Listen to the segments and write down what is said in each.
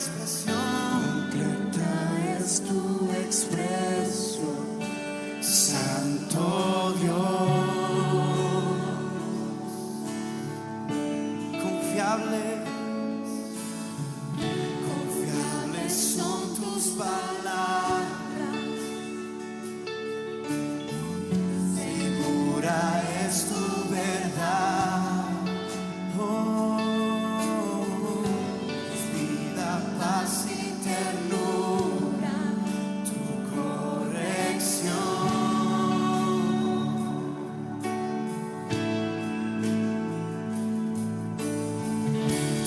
expresión, completa es tu expresión, Santo Dios. Confiables son tus palabras, segura es tu verdad. Vida, paz y ternura, tu corrección.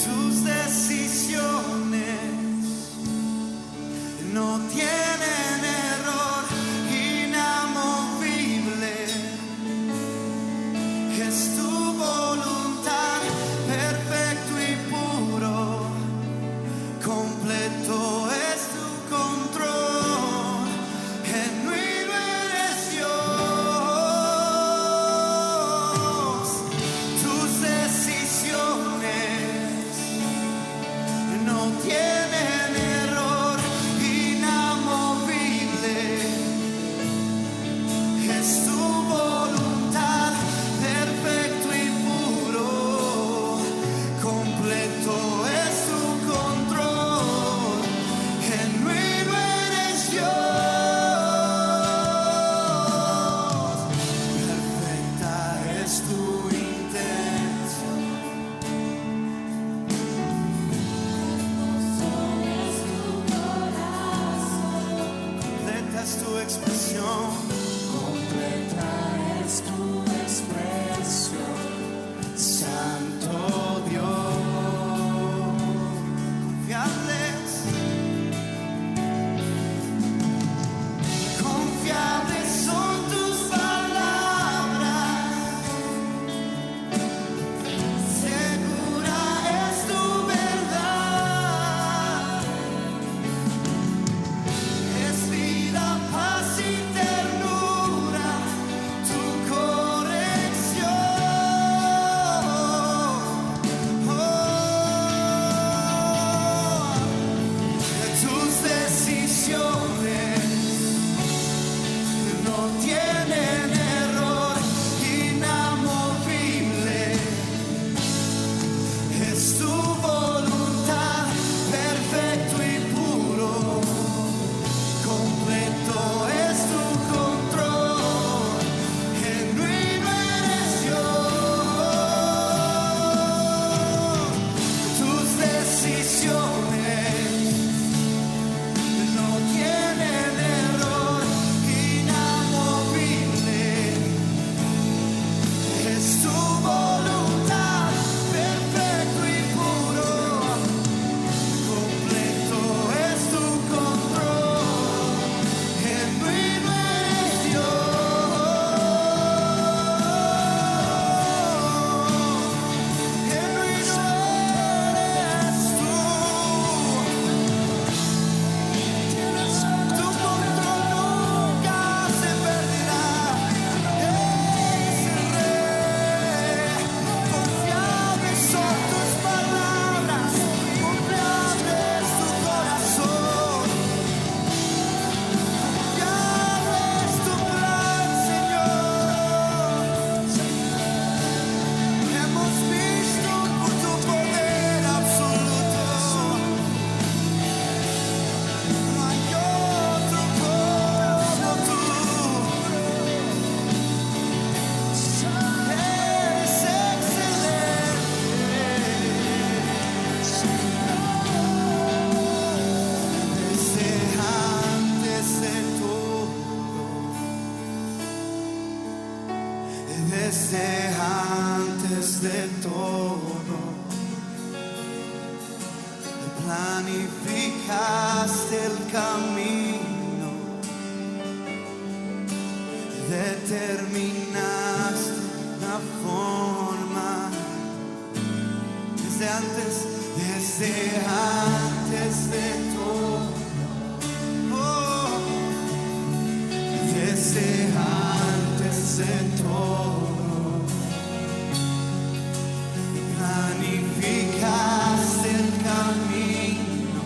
Tus decisiones no tienen error, inamovible es tu voluntad, perfecto y puro, completo es tu control, genuino eres Dios. Tus decisiones no tienen error, inamovible es tu voluntad, perfecto y puro, completo es tu control, genuino eres Dios. Perfecta es tu intención, completa es tu expresión, completa es tu expresión, Santo Dios. Confiables son tus palabras, segura es tu verdad. Es vida, paz y ternura, tu corrección. Tus decisiones no tienen error, inamovible es tu voluntad, perfecto y puro, completo es tu control, genuino eres Dios. Tus decisiones no tienen error, inamovible es tu voluntad, perfecto y puro, completo es tu control, genuino eres Dios. Genuino eres tú. Tu control nunca se perderá. Eres el Rey. Confiables son tus palabras, confiable es tu corazón, confiable es tu plan, Señor. Hemos visto por tu poder absoluto. No hay otro como tú. Eres excelente. Desde antes de todo, desde antes de todo, planificaste el camino, determinaste la forma. Desde antes de todo, oh, desde antes de todo, planificaste el camino,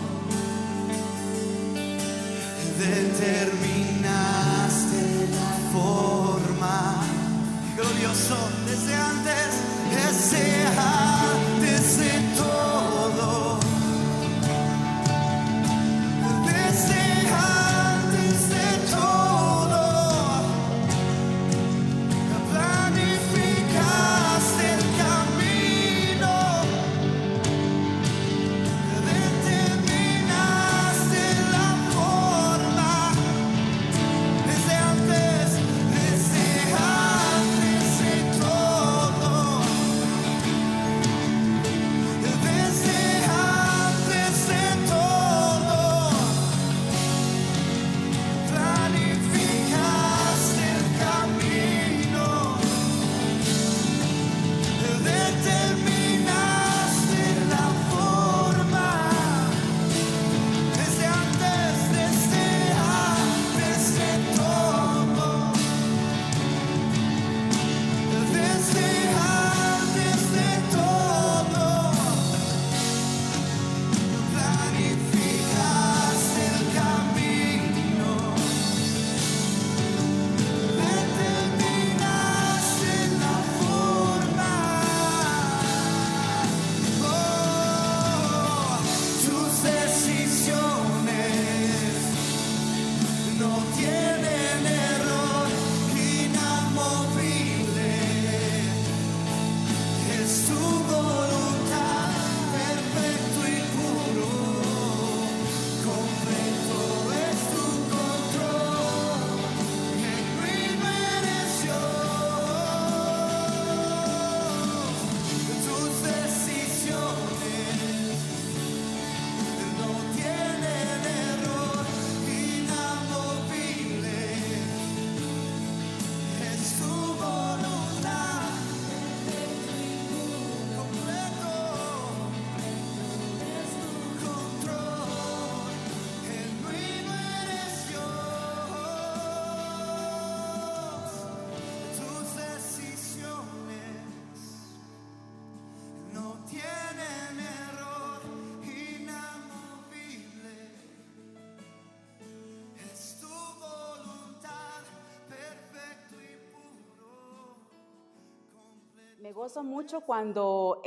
Me gozo mucho cuando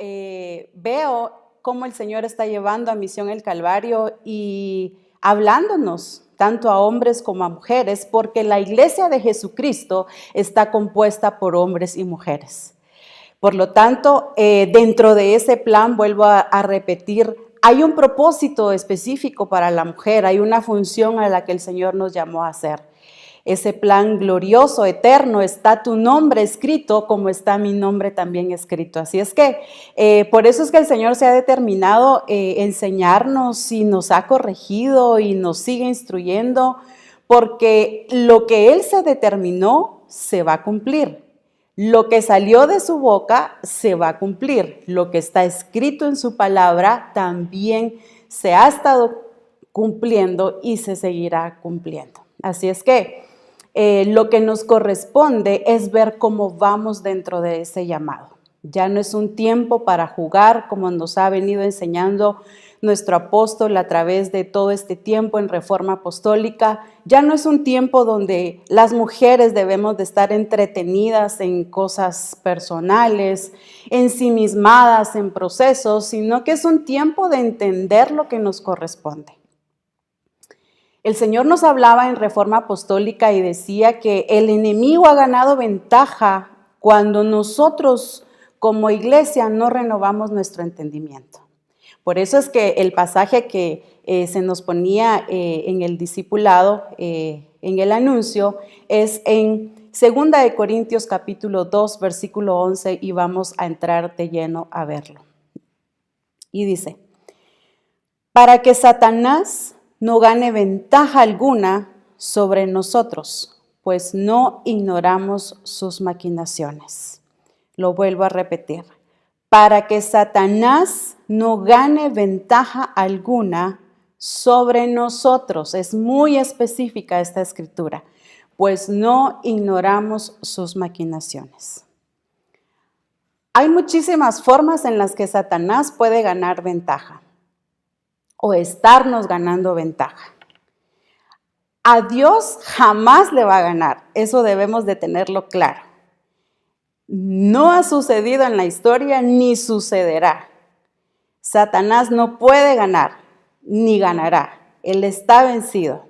veo cómo el Señor está llevando a Misión el Calvario y hablándonos tanto a hombres como a mujeres, porque la iglesia de Jesucristo está compuesta por hombres y mujeres. Por lo tanto, dentro de ese plan, vuelvo a repetir, hay un propósito específico para la mujer, hay una función a la que el Señor nos llamó a hacer. Ese plan glorioso, eterno, está tu nombre escrito como está mi nombre también escrito. Así es que por eso es que el Señor se ha determinado enseñarnos y nos ha corregido y nos sigue instruyendo, porque lo que Él se determinó se va a cumplir. Lo que salió de su boca se va a cumplir. Lo que está escrito en su palabra también se ha estado cumpliendo y se seguirá cumpliendo. Así es que lo que nos corresponde es ver cómo vamos dentro de ese llamado. Ya no es un tiempo para jugar, como nos ha venido enseñando nuestro apóstol a través de todo este tiempo en Reforma Apostólica. Ya no es un tiempo donde las mujeres debemos de estar entretenidas en cosas personales, ensimismadas en procesos, sino que es un tiempo de entender lo que nos corresponde. El Señor nos hablaba en Reforma Apostólica y decía que el enemigo ha ganado ventaja cuando nosotros como iglesia no renovamos nuestro entendimiento. Por eso es que el pasaje que se nos ponía en el discipulado, en el anuncio, es en 2 de Corintios capítulo 2, versículo 11, y vamos a entrar de lleno a verlo. Y dice, para que Satanás no gane ventaja alguna sobre nosotros, pues no ignoramos sus maquinaciones. Lo vuelvo a repetir. Para que Satanás no gane ventaja alguna sobre nosotros. Es muy específica esta escritura, pues no ignoramos sus maquinaciones. Hay muchísimas formas en las que Satanás puede ganar ventaja o estarnos ganando ventaja. A Dios jamás le va a ganar, eso debemos de tenerlo claro. No ha sucedido en la historia ni sucederá. Satanás no puede ganar ni ganará, él está vencido.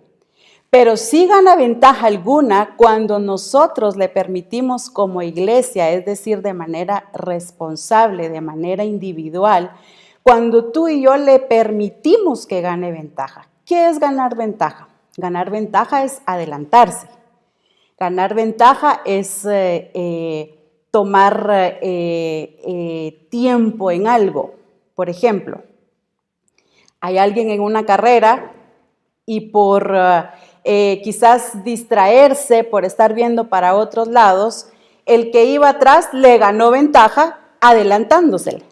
Pero sí gana ventaja alguna cuando nosotros le permitimos como iglesia, es decir, de manera responsable, de manera individual, cuando tú y yo le permitimos que gane ventaja. ¿Qué es ganar ventaja? Ganar ventaja es adelantarse. Ganar ventaja es tomar tiempo en algo. Por ejemplo, hay alguien en una carrera y por quizás distraerse, por estar viendo para otros lados, el que iba atrás le ganó ventaja adelantándosele.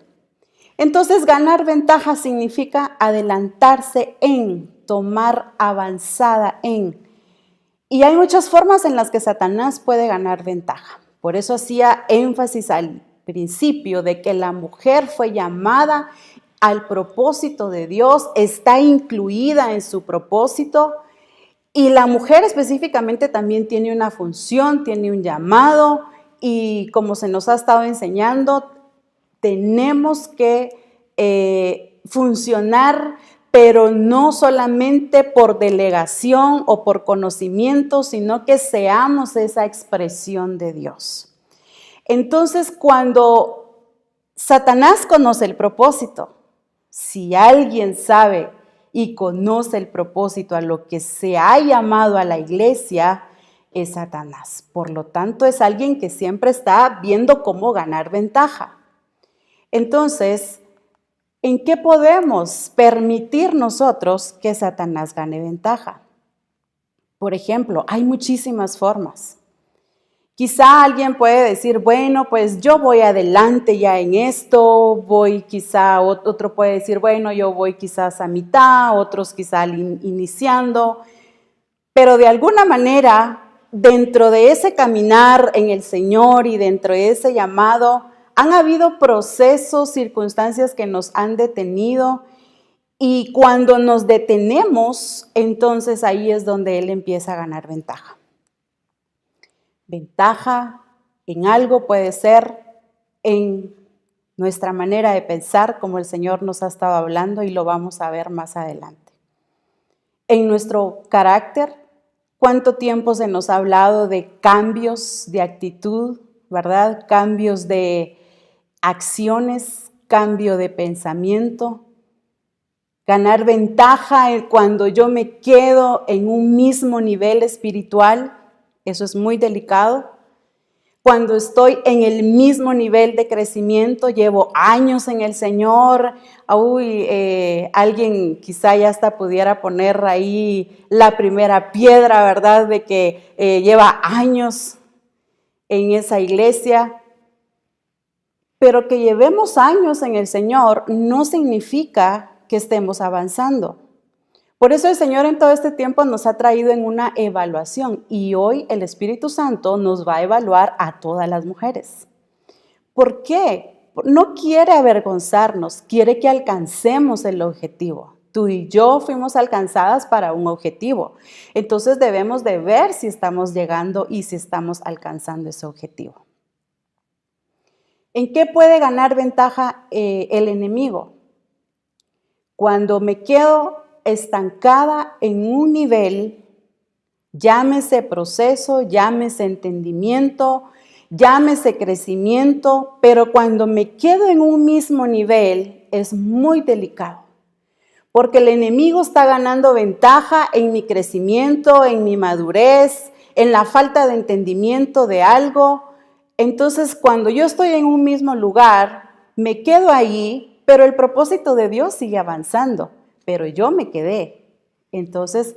Entonces, ganar ventaja significa adelantarse en, tomar avanzada en. Y hay muchas formas en las que Satanás puede ganar ventaja. Por eso hacía énfasis al principio de que la mujer fue llamada al propósito de Dios, está incluida en su propósito. Y la mujer específicamente también tiene una función, tiene un llamado. Y como se nos ha estado enseñando, tenemos que funcionar, pero no solamente por delegación o por conocimiento, sino que seamos esa expresión de Dios. Entonces, cuando Satanás conoce el propósito, si alguien sabe y conoce el propósito a lo que se ha llamado a la iglesia, es Satanás. Por lo tanto, es alguien que siempre está viendo cómo ganar ventaja. Entonces, ¿en qué podemos permitir nosotros que Satanás gane ventaja? Por ejemplo, hay muchísimas formas. Quizá alguien puede decir, bueno, pues yo voy adelante ya en esto, otro puede decir, bueno, yo voy quizás a mitad, otros quizá iniciando, pero de alguna manera, dentro de ese caminar en el Señor y dentro de ese llamado, han habido procesos, circunstancias que nos han detenido, y cuando nos detenemos, entonces ahí es donde Él empieza a ganar ventaja. Ventaja en algo puede ser en nuestra manera de pensar, como el Señor nos ha estado hablando y lo vamos a ver más adelante. En nuestro carácter, ¿cuánto tiempo se nos ha hablado de cambios de actitud, verdad? Cambios de acciones, cambio de pensamiento, ganar ventaja cuando yo me quedo en un mismo nivel espiritual, eso es muy delicado. Cuando estoy en el mismo nivel de crecimiento, llevo años en el Señor, alguien quizá ya hasta pudiera poner ahí la primera piedra, ¿verdad? De que lleva años en esa iglesia. Pero que llevemos años en el Señor no significa que estemos avanzando. Por eso el Señor en todo este tiempo nos ha traído en una evaluación y hoy el Espíritu Santo nos va a evaluar a todas las mujeres. ¿Por qué? No quiere avergonzarnos, quiere que alcancemos el objetivo. Tú y yo fuimos alcanzadas para un objetivo. Entonces debemos de ver si estamos llegando y si estamos alcanzando ese objetivo. ¿En qué puede ganar ventaja el enemigo? Cuando me quedo estancada en un nivel, llámese proceso, llámese entendimiento, llámese crecimiento, pero cuando me quedo en un mismo nivel es muy delicado, porque el enemigo está ganando ventaja en mi crecimiento, en mi madurez, en la falta de entendimiento de algo. Entonces, cuando yo estoy en un mismo lugar, me quedo ahí, pero el propósito de Dios sigue avanzando. Pero yo me quedé. Entonces,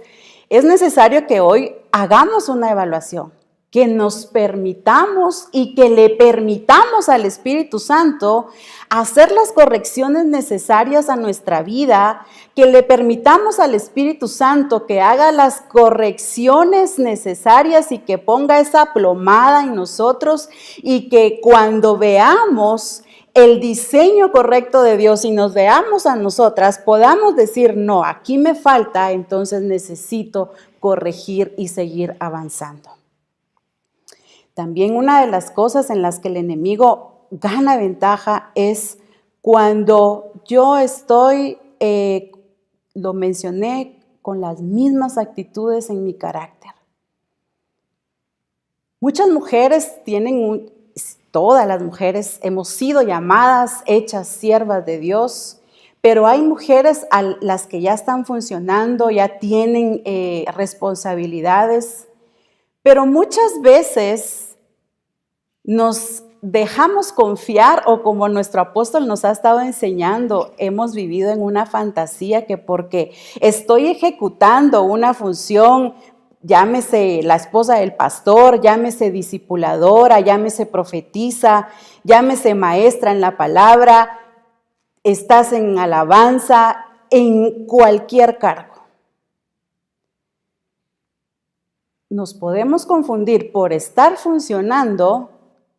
es necesario que hoy hagamos una evaluación, que nos permitamos y que le permitamos al Espíritu Santo hacer las correcciones necesarias a nuestra vida, que le permitamos al Espíritu Santo que haga las correcciones necesarias y que ponga esa plomada en nosotros y que cuando veamos el diseño correcto de Dios y nos veamos a nosotras, podamos decir, no, aquí me falta, entonces necesito corregir y seguir avanzando. También una de las cosas en las que el enemigo gana ventaja es cuando yo estoy, lo mencioné, con las mismas actitudes en mi carácter. Muchas mujeres todas las mujeres hemos sido llamadas, hechas siervas de Dios, pero hay mujeres a las que ya están funcionando, ya tienen responsabilidades, pero muchas veces nos dejamos confiar o como nuestro apóstol nos ha estado enseñando, hemos vivido en una fantasía que porque estoy ejecutando una función, llámese la esposa del pastor, llámese discipuladora, llámese profetisa, llámese maestra en la palabra, estás en alabanza, en cualquier cargo. Nos podemos confundir por estar funcionando,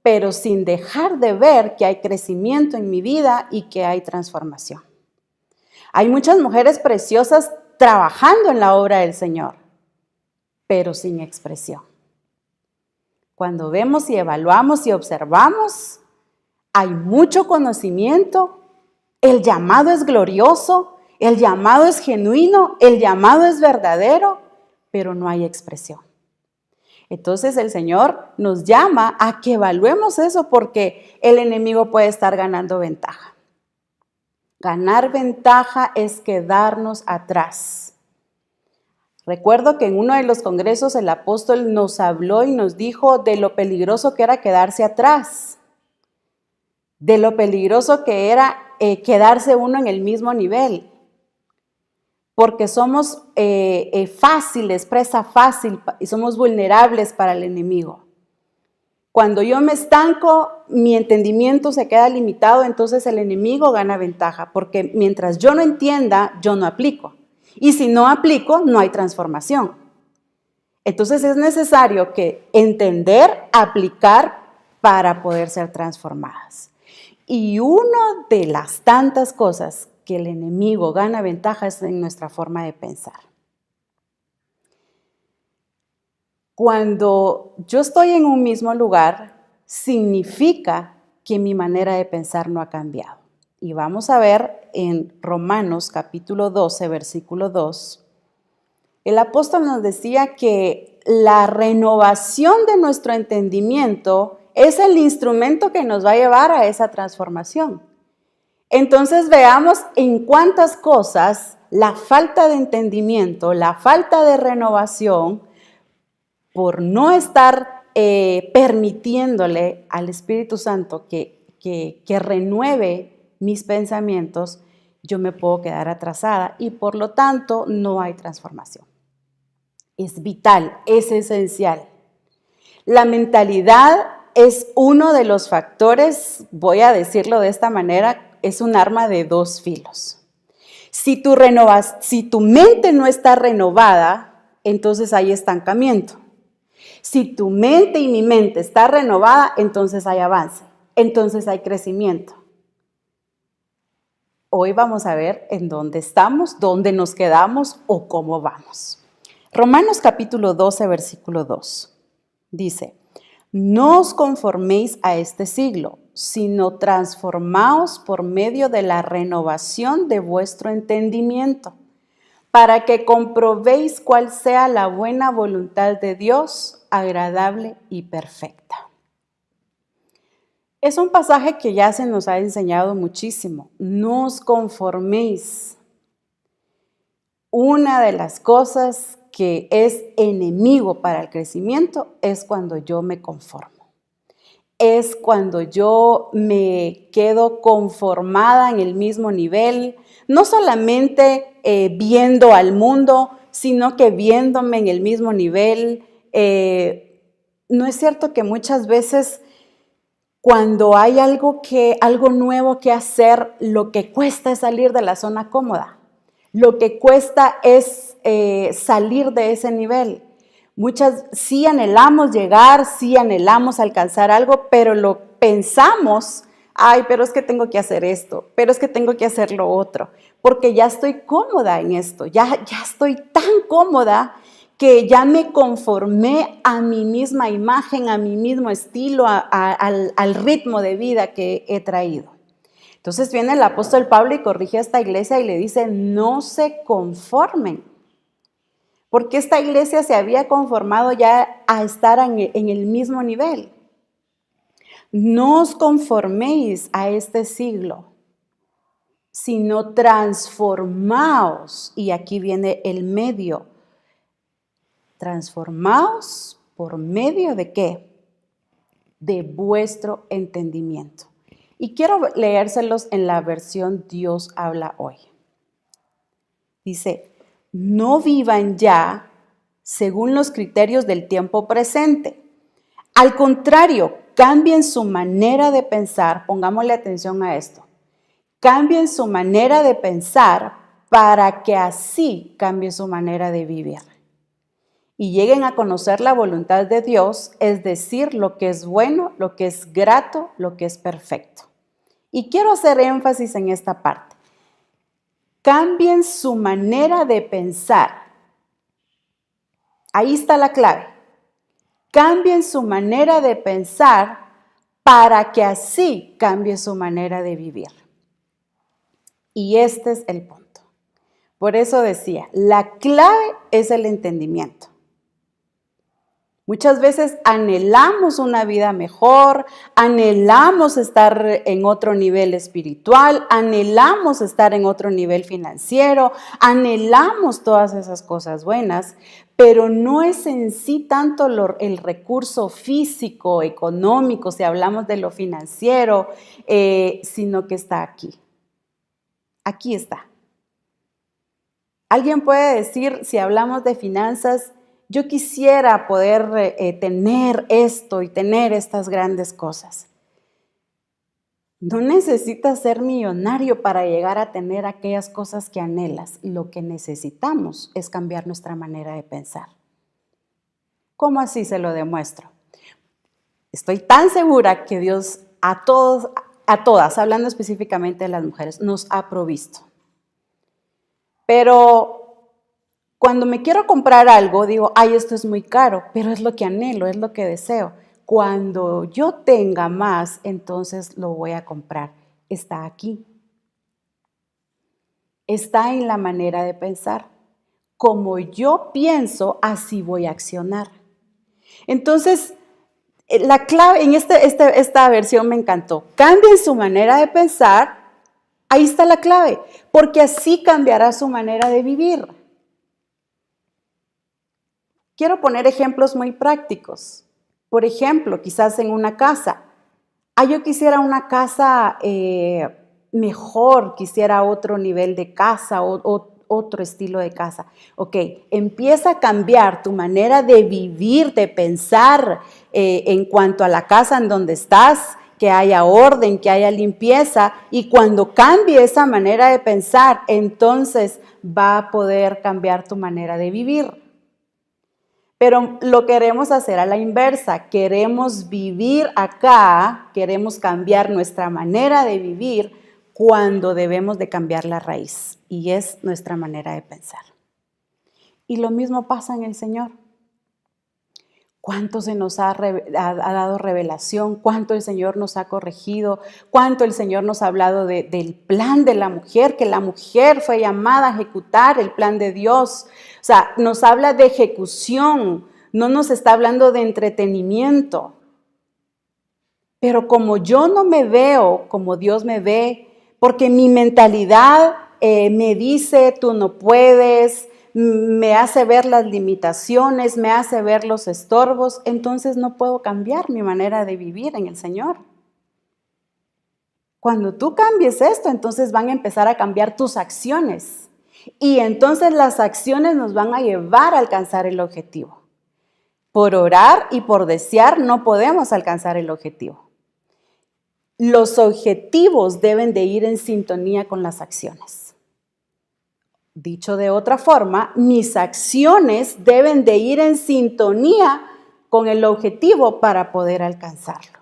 pero sin dejar de ver que hay crecimiento en mi vida y que hay transformación. Hay muchas mujeres preciosas trabajando en la obra del Señor, pero sin expresión. Cuando vemos y evaluamos y observamos, hay mucho conocimiento, el llamado es glorioso, el llamado es genuino, el llamado es verdadero, pero no hay expresión. Entonces el Señor nos llama a que evaluemos eso porque el enemigo puede estar ganando ventaja. Ganar ventaja es quedarnos atrás. Recuerdo que en uno de los congresos el apóstol nos habló y nos dijo de lo peligroso que era quedarse atrás, de lo peligroso que era quedarse uno en el mismo nivel. Porque somos fáciles, presa fácil y somos vulnerables para el enemigo. Cuando yo me estanco, mi entendimiento se queda limitado, entonces el enemigo gana ventaja, porque mientras yo no entienda, yo no aplico. Y si no aplico, no hay transformación. Entonces es necesario que entender, aplicar para poder ser transformadas. Y una de las tantas cosas que el enemigo gana ventajas en nuestra forma de pensar. Cuando yo estoy en un mismo lugar, significa que mi manera de pensar no ha cambiado. Y vamos a ver en Romanos capítulo 12, versículo 2, el apóstol nos decía que la renovación de nuestro entendimiento es el instrumento que nos va a llevar a esa transformación. Entonces veamos en cuántas cosas la falta de entendimiento, la falta de renovación, por no estar permitiéndole al Espíritu Santo que renueve mis pensamientos, yo me puedo quedar atrasada y por lo tanto no hay transformación. Es vital, es esencial. La mentalidad es uno de los factores, voy a decirlo de esta manera, es un arma de dos filos. Si tu mente no está renovada, entonces hay estancamiento. Si tu mente y mi mente está renovada, entonces hay avance, entonces hay crecimiento. Hoy vamos a ver en dónde estamos, dónde nos quedamos o cómo vamos. Romanos capítulo 12, versículo 2, dice: no os conforméis a este siglo, sino transformaos por medio de la renovación de vuestro entendimiento, para que comprobéis cuál sea la buena voluntad de Dios, agradable y perfecta. Es un pasaje que ya se nos ha enseñado muchísimo. No os conforméis. Una de las cosas que es enemigo para el crecimiento es cuando yo me conformo. Es cuando yo me quedo conformada en el mismo nivel, no solamente viendo al mundo, sino que viéndome en el mismo nivel. No es cierto que muchas veces cuando hay algo nuevo que hacer, lo que cuesta es salir de la zona cómoda. Lo que cuesta es salir de ese nivel. Muchas sí anhelamos llegar, sí anhelamos alcanzar algo, pero lo pensamos, ay, pero es que tengo que hacer esto, pero es que tengo que hacer lo otro, porque ya estoy cómoda en esto, ya estoy tan cómoda que ya me conformé a mi misma imagen, a mi mismo estilo, al ritmo de vida que he traído. Entonces viene el apóstol Pablo y corrige a esta iglesia y le dice: no se conformen, porque esta iglesia se había conformado ya a estar en el mismo nivel. No os conforméis a este siglo, sino transformaos, y aquí viene el medio. Transformaos por medio de ¿qué? De vuestro entendimiento. Y quiero leérselos en la versión Dios habla hoy. Dice: no vivan ya según los criterios del tiempo presente. Al contrario, cambien su manera de pensar. Pongámosle atención a esto. Cambien su manera de pensar para que así cambie su manera de vivir. Y lleguen a conocer la voluntad de Dios, es decir, lo que es bueno, lo que es grato, lo que es perfecto. Y quiero hacer énfasis en esta parte. Cambien su manera de pensar. Ahí está la clave. Cambien su manera de pensar para que así cambie su manera de vivir. Y este es el punto. Por eso decía, la clave es el entendimiento. Muchas veces anhelamos una vida mejor, anhelamos estar en otro nivel espiritual, anhelamos estar en otro nivel financiero, anhelamos todas esas cosas buenas, pero no es en sí tanto el recurso físico, económico, si hablamos de lo financiero, sino que está aquí. Aquí está. Alguien puede decir, si hablamos de finanzas, yo quisiera poder tener esto y tener estas grandes cosas. No necesitas ser millonario para llegar a tener aquellas cosas que anhelas. Lo que necesitamos es cambiar nuestra manera de pensar. ¿Cómo así se lo demuestro? Estoy tan segura que Dios a todas, hablando específicamente de las mujeres, nos ha provisto. Pero cuando me quiero comprar algo, digo, ay, esto es muy caro, pero es lo que anhelo, es lo que deseo. cuando yo tenga más, entonces lo voy a comprar. Está aquí. Está en la manera de pensar. Como yo pienso, así voy a accionar. Entonces, la clave en esta versión me encantó. Cambien su manera de pensar. Ahí está la clave, porque así cambiará su manera de vivir. Quiero poner ejemplos muy prácticos. Por ejemplo, quizás en una casa. Yo quisiera una casa mejor, quisiera otro nivel de casa, otro estilo de casa. Ok, empieza a cambiar tu manera de vivir, de pensar en cuanto a la casa en donde estás, que haya orden, que haya limpieza, y cuando cambie esa manera de pensar, entonces va a poder cambiar tu manera de vivir. Pero lo queremos hacer a la inversa, queremos vivir acá, queremos cambiar nuestra manera de vivir cuando debemos de cambiar la raíz, y es nuestra manera de pensar. Y lo mismo pasa en el Señor. Cuánto se nos ha dado revelación, cuánto el Señor nos ha corregido, cuánto el Señor nos ha hablado del plan de la mujer, que la mujer fue llamada a ejecutar el plan de Dios. O sea, nos habla de ejecución, no nos está hablando de entretenimiento. Pero como yo no me veo como Dios me ve, porque mi mentalidad me dice, tú no puedes, me hace ver las limitaciones, me hace ver los estorbos, entonces no puedo cambiar mi manera de vivir en el Señor. Cuando tú cambies esto, entonces van a empezar a cambiar tus acciones. Y entonces las acciones nos van a llevar a alcanzar el objetivo. Por orar y por desear no podemos alcanzar el objetivo. Los objetivos deben de ir en sintonía con las acciones. Dicho de otra forma, mis acciones deben de ir en sintonía con el objetivo para poder alcanzarlo.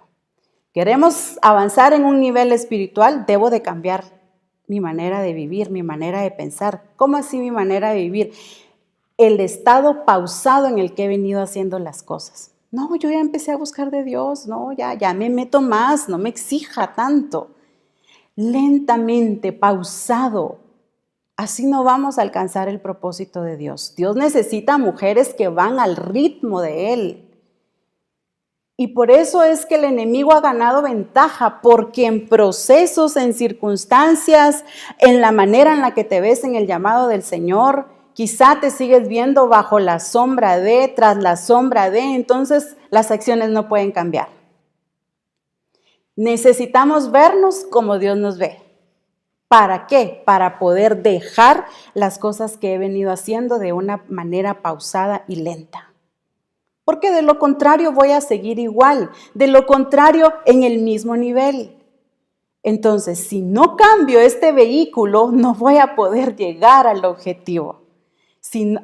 Queremos avanzar en un nivel espiritual, debo de cambiar mi manera de vivir, mi manera de pensar. ¿Cómo así mi manera de vivir? El estado pausado en el que he venido haciendo las cosas. No, yo ya empecé a buscar de Dios, no, ya me meto más, no me exija tanto. Lentamente, pausado. Así no vamos a alcanzar el propósito de Dios. Dios necesita mujeres que van al ritmo de Él. Y por eso es que el enemigo ha ganado ventaja, porque en procesos, en circunstancias, en la manera en la que te ves en el llamado del Señor, quizá te sigues viendo bajo la sombra de, tras la sombra de, entonces las acciones no pueden cambiar. Necesitamos vernos como Dios nos ve. ¿Para qué? Para poder dejar las cosas que he venido haciendo de una manera pausada y lenta. Porque de lo contrario voy a seguir igual, de lo contrario en el mismo nivel. Entonces, si no cambio este vehículo, no voy a poder llegar al objetivo.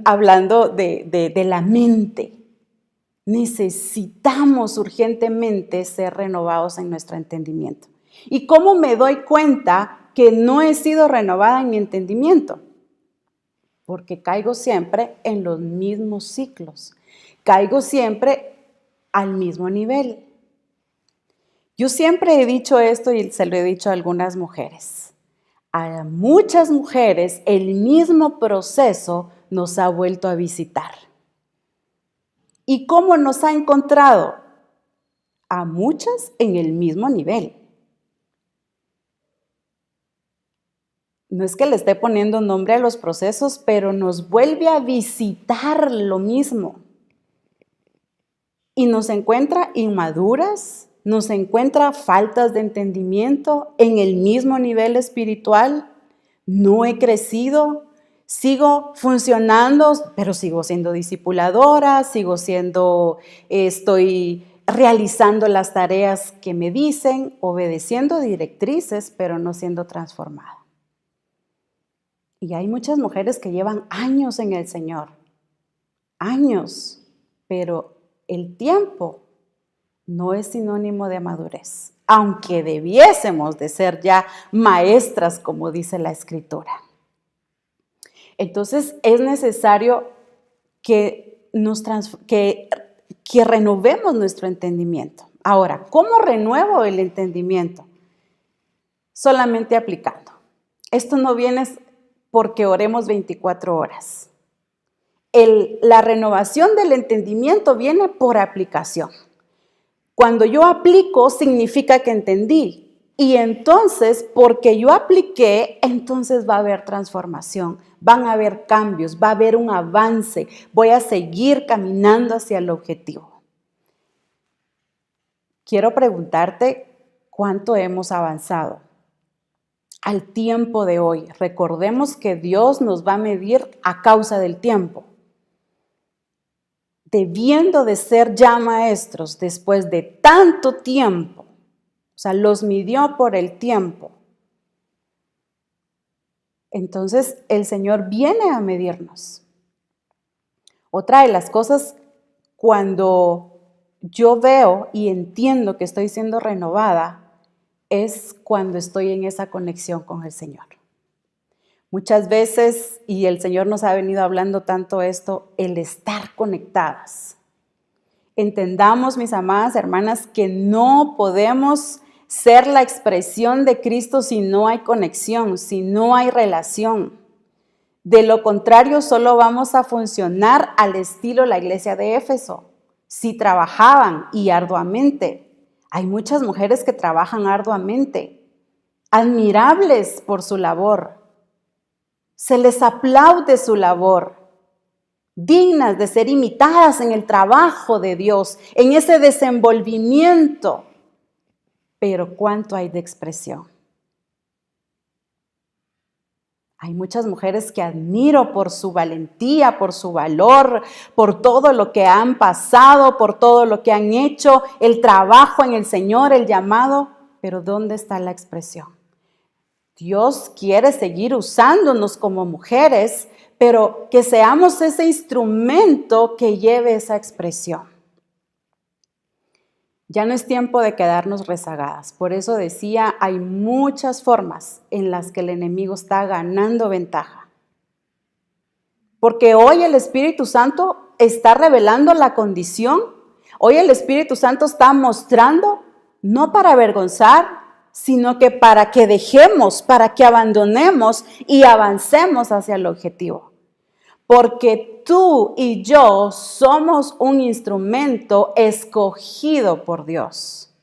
Hablando de la mente, necesitamos urgentemente ser renovados en nuestro entendimiento. ¿Y cómo me doy cuenta que no he sido renovada en mi entendimiento? Porque caigo siempre en los mismos ciclos, caigo siempre al mismo nivel. Yo siempre he dicho esto y se lo he dicho a algunas mujeres. A muchas mujeres el mismo proceso nos ha vuelto a visitar. ¿Y cómo nos ha encontrado? A muchas en el mismo nivel. No es que le esté poniendo nombre a los procesos, pero nos vuelve a visitar lo mismo. Y nos encuentra inmaduras, nos encuentra faltas de entendimiento en el mismo nivel espiritual. No he crecido, sigo funcionando, pero sigo siendo discipuladora, estoy realizando las tareas que me dicen, obedeciendo directrices, pero no siendo transformada. Y hay muchas mujeres que llevan años en el Señor, años, pero el tiempo no es sinónimo de madurez, aunque debiésemos de ser ya maestras, como dice la Escritura. Entonces es necesario que que renovemos nuestro entendimiento. Ahora, ¿cómo renuevo el entendimiento? Solamente aplicando. Esto no viene porque oremos 24 horas. La renovación del entendimiento viene por aplicación. Cuando yo aplico, significa que entendí. Y entonces, porque yo apliqué, entonces va a haber transformación, van a haber cambios, va a haber un avance, voy a seguir caminando hacia el objetivo. Quiero preguntarte cuánto hemos avanzado al tiempo de hoy. Recordemos que Dios nos va a medir a causa del tiempo. Debiendo de ser ya maestros después de tanto tiempo, o sea, los midió por el tiempo. Entonces, el Señor viene a medirnos. Otra de las cosas, cuando yo veo y entiendo que estoy siendo renovada, es cuando estoy en esa conexión con el Señor. Muchas veces, y el Señor nos ha venido hablando tanto esto, el estar conectadas. Entendamos, mis amadas hermanas, que no podemos ser la expresión de Cristo si no hay conexión, si no hay relación. De lo contrario, solo vamos a funcionar al estilo la iglesia de Éfeso. Si trabajaban y arduamente, hay muchas mujeres que trabajan arduamente, admirables por su labor. Se les aplaude su labor, dignas de ser imitadas en el trabajo de Dios, en ese desenvolvimiento. Pero ¿cuánto hay de expresión? Hay muchas mujeres que admiro por su valentía, por su valor, por todo lo que han pasado, por todo lo que han hecho, el trabajo en el Señor, el llamado. Pero ¿dónde está la expresión? Dios quiere seguir usándonos como mujeres, pero que seamos ese instrumento que lleve esa expresión. Ya no es tiempo de quedarnos rezagadas. Por eso decía, hay muchas formas en las que el enemigo está ganando ventaja. Porque hoy el Espíritu Santo está revelando la condición. Hoy el Espíritu Santo está mostrando, no para avergonzar, sino que para que dejemos, para que abandonemos y avancemos hacia el objetivo. Porque tú y yo somos un instrumento escogido por Dios.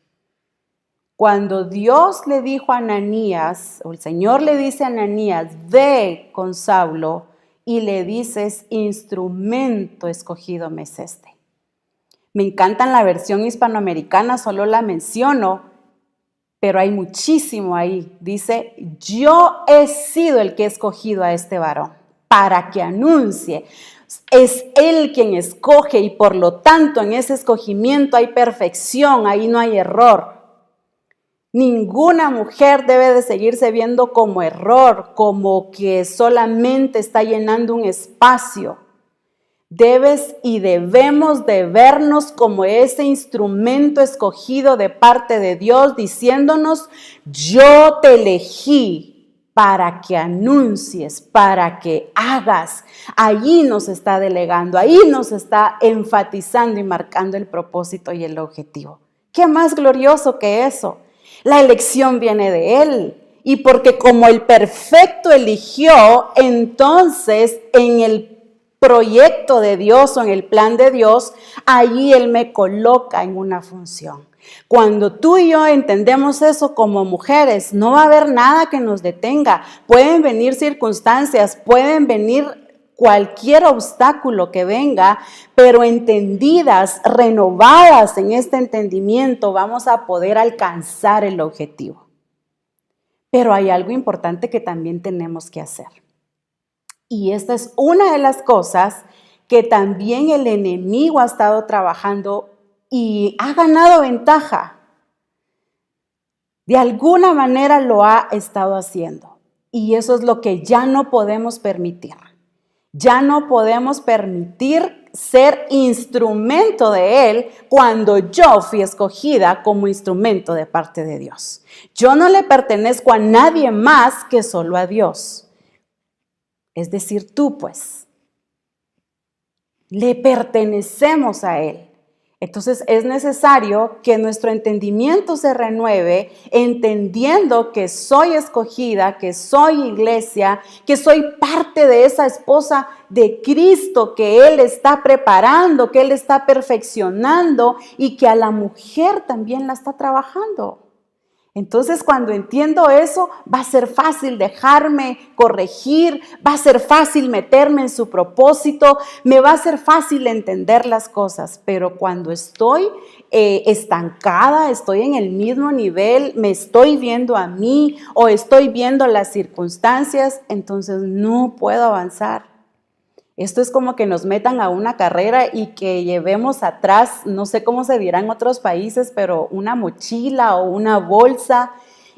Cuando Dios le dijo a Ananías, o el Señor le dice a Ananías, ve con Saulo, y le dices, instrumento escogido me es este. Me encanta la versión hispanoamericana, solo la menciono, pero hay muchísimo ahí. Dice, yo he sido el que he escogido a este varón para que anuncie. Es Él quien escoge y por lo tanto en ese escogimiento hay perfección, ahí no hay error. Ninguna mujer debe de seguirse viendo como error, como que solamente está llenando un espacio. Debes y debemos de vernos como ese instrumento escogido de parte de Dios, diciéndonos, yo te elegí para que anuncies, para que hagas. Allí nos está delegando, ahí nos está enfatizando y marcando el propósito y el objetivo. ¿Qué más glorioso que eso? La elección viene de Él. Y porque como el perfecto eligió, entonces en el proyecto de Dios o en el plan de Dios, allí Él me coloca en una función. Cuando tú y yo entendemos eso como mujeres, no va a haber nada que nos detenga. Pueden venir circunstancias, pueden venir cualquier obstáculo que venga, pero entendidas, renovadas en este entendimiento, vamos a poder alcanzar el objetivo. Pero hay algo importante que también tenemos que hacer. Y esta es una de las cosas que también el enemigo ha estado trabajando y ha ganado ventaja. De alguna manera lo ha estado haciendo. Y eso es lo que ya no podemos permitir. Ya no podemos permitir ser instrumento de Él cuando yo fui escogida como instrumento de parte de Dios. Yo no le pertenezco a nadie más que solo a Dios. Es decir, tú pues, le pertenecemos a Él. Entonces es necesario que nuestro entendimiento se renueve, entendiendo que soy escogida, que soy iglesia, que soy parte de esa esposa de Cristo que Él está preparando, que Él está perfeccionando y que a la mujer también la está trabajando. Entonces, cuando entiendo eso, va a ser fácil dejarme corregir, va a ser fácil meterme en su propósito, me va a ser fácil entender las cosas. Pero cuando estoy estancada, estoy en el mismo nivel, me estoy viendo a mí o estoy viendo las circunstancias, entonces no puedo avanzar. Esto es como que nos metan a una carrera y que llevemos atrás, no sé cómo se dirá en otros países, pero una mochila o una bolsa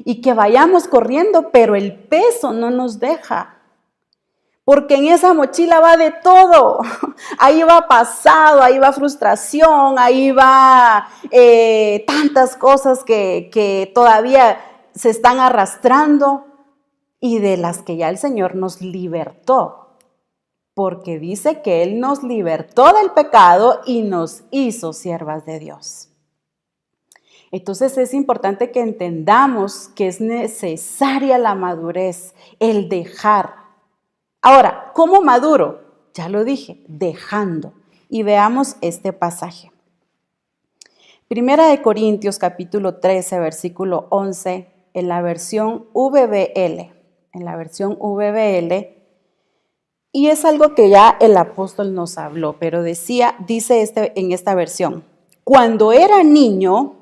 y que vayamos corriendo, pero el peso no nos deja. Porque en esa mochila va de todo. Ahí va pasado, ahí va frustración, ahí va tantas cosas que todavía se están arrastrando y de las que ya el Señor nos libertó. Porque dice que Él nos libertó del pecado y nos hizo siervas de Dios. Entonces es importante que entendamos que es necesaria la madurez, el dejar. Ahora, ¿cómo maduro? Ya lo dije, dejando. Y veamos este pasaje. Primera de Corintios capítulo 13, versículo 11, en la versión VBL. En la versión VBL. Y es algo que ya el apóstol nos habló, pero dice en esta versión, cuando era niño,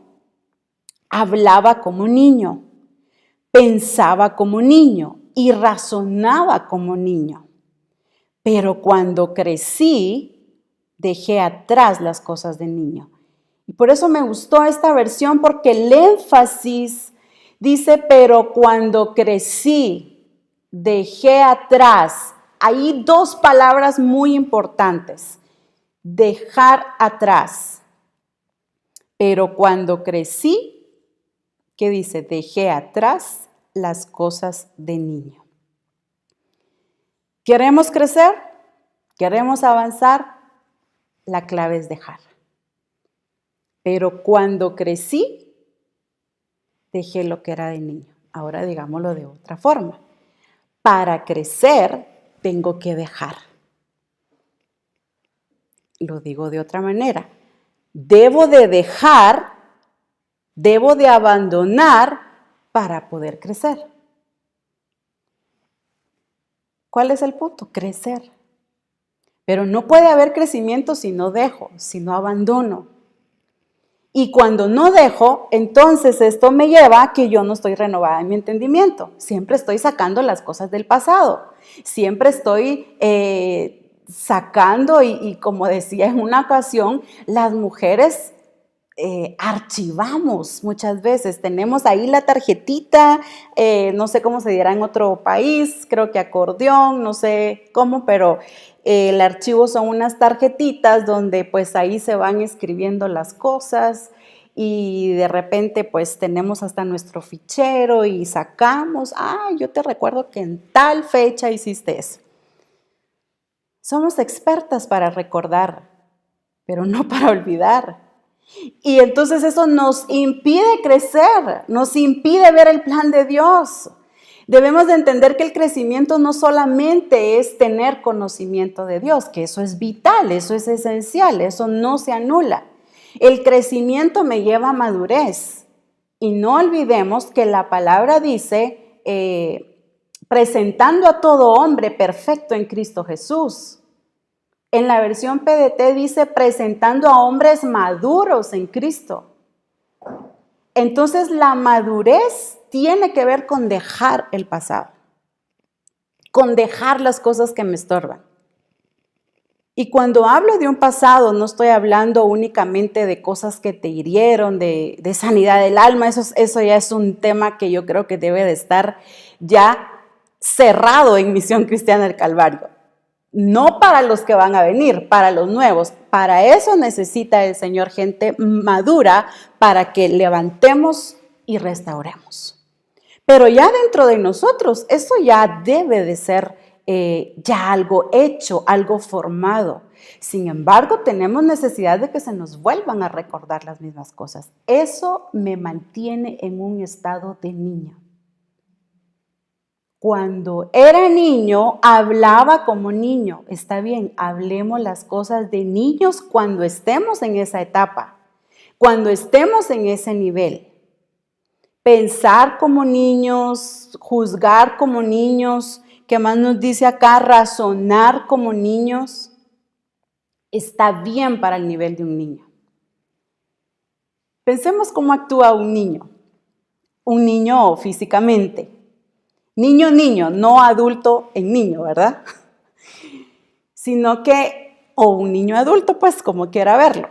hablaba como niño, pensaba como niño y razonaba como niño. Pero cuando crecí, dejé atrás las cosas de niño. Y por eso me gustó esta versión, porque el énfasis dice, pero cuando crecí, dejé atrás. Hay dos palabras muy importantes, dejar atrás. Pero cuando crecí, ¿qué dice? Dejé atrás las cosas de niño. ¿Queremos crecer? ¿Queremos avanzar? La clave es dejar. Pero cuando crecí, dejé lo que era de niño. Ahora digámoslo de otra forma. Para crecer, tengo que dejar. Lo digo de otra manera. Debo de dejar, debo de abandonar para poder crecer. ¿Cuál es el punto? Crecer. Pero no puede haber crecimiento si no dejo, si no abandono. Y cuando no dejo, entonces esto me lleva a que yo no estoy renovada en mi entendimiento. Siempre estoy sacando las cosas del pasado. Siempre estoy sacando y como decía en una ocasión, las mujeres archivamos muchas veces. Tenemos ahí la tarjetita, no sé cómo se dirá en otro país, creo que acordeón, no sé cómo, pero el archivo son unas tarjetitas donde pues ahí se van escribiendo las cosas y de repente pues tenemos hasta nuestro fichero y sacamos, yo te recuerdo que en tal fecha hiciste eso. Somos expertas para recordar, pero no para olvidar. Y entonces eso nos impide crecer, nos impide ver el plan de Dios. Debemos de entender que el crecimiento no solamente es tener conocimiento de Dios, que eso es vital, eso es esencial, eso no se anula. El crecimiento me lleva a madurez. Y no olvidemos que la palabra dice, presentando a todo hombre perfecto en Cristo Jesús. En la versión PDT dice, presentando a hombres maduros en Cristo. Entonces la madurez tiene que ver con dejar el pasado, con dejar las cosas que me estorban. Y cuando hablo de un pasado, no estoy hablando únicamente de cosas que te hirieron, de sanidad del alma, eso ya es un tema que yo creo que debe de estar ya cerrado en Misión Cristiana del Calvario. No para los que van a venir, para los nuevos. Para eso necesita el Señor gente madura para que levantemos y restauremos. Pero ya dentro de nosotros, eso ya debe de ser ya algo hecho, algo formado. Sin embargo, tenemos necesidad de que se nos vuelvan a recordar las mismas cosas. Eso me mantiene en un estado de niño. Cuando era niño, hablaba como niño. Está bien, hablemos las cosas de niños cuando estemos en esa etapa, cuando estemos en ese nivel. Pensar como niños, juzgar como niños, ¿qué más nos dice acá? Razonar como niños. Está bien para el nivel de un niño. Pensemos cómo actúa un niño físicamente. Niño, no adulto en niño, ¿verdad? Sino que, o un niño adulto, pues como quiera verlo,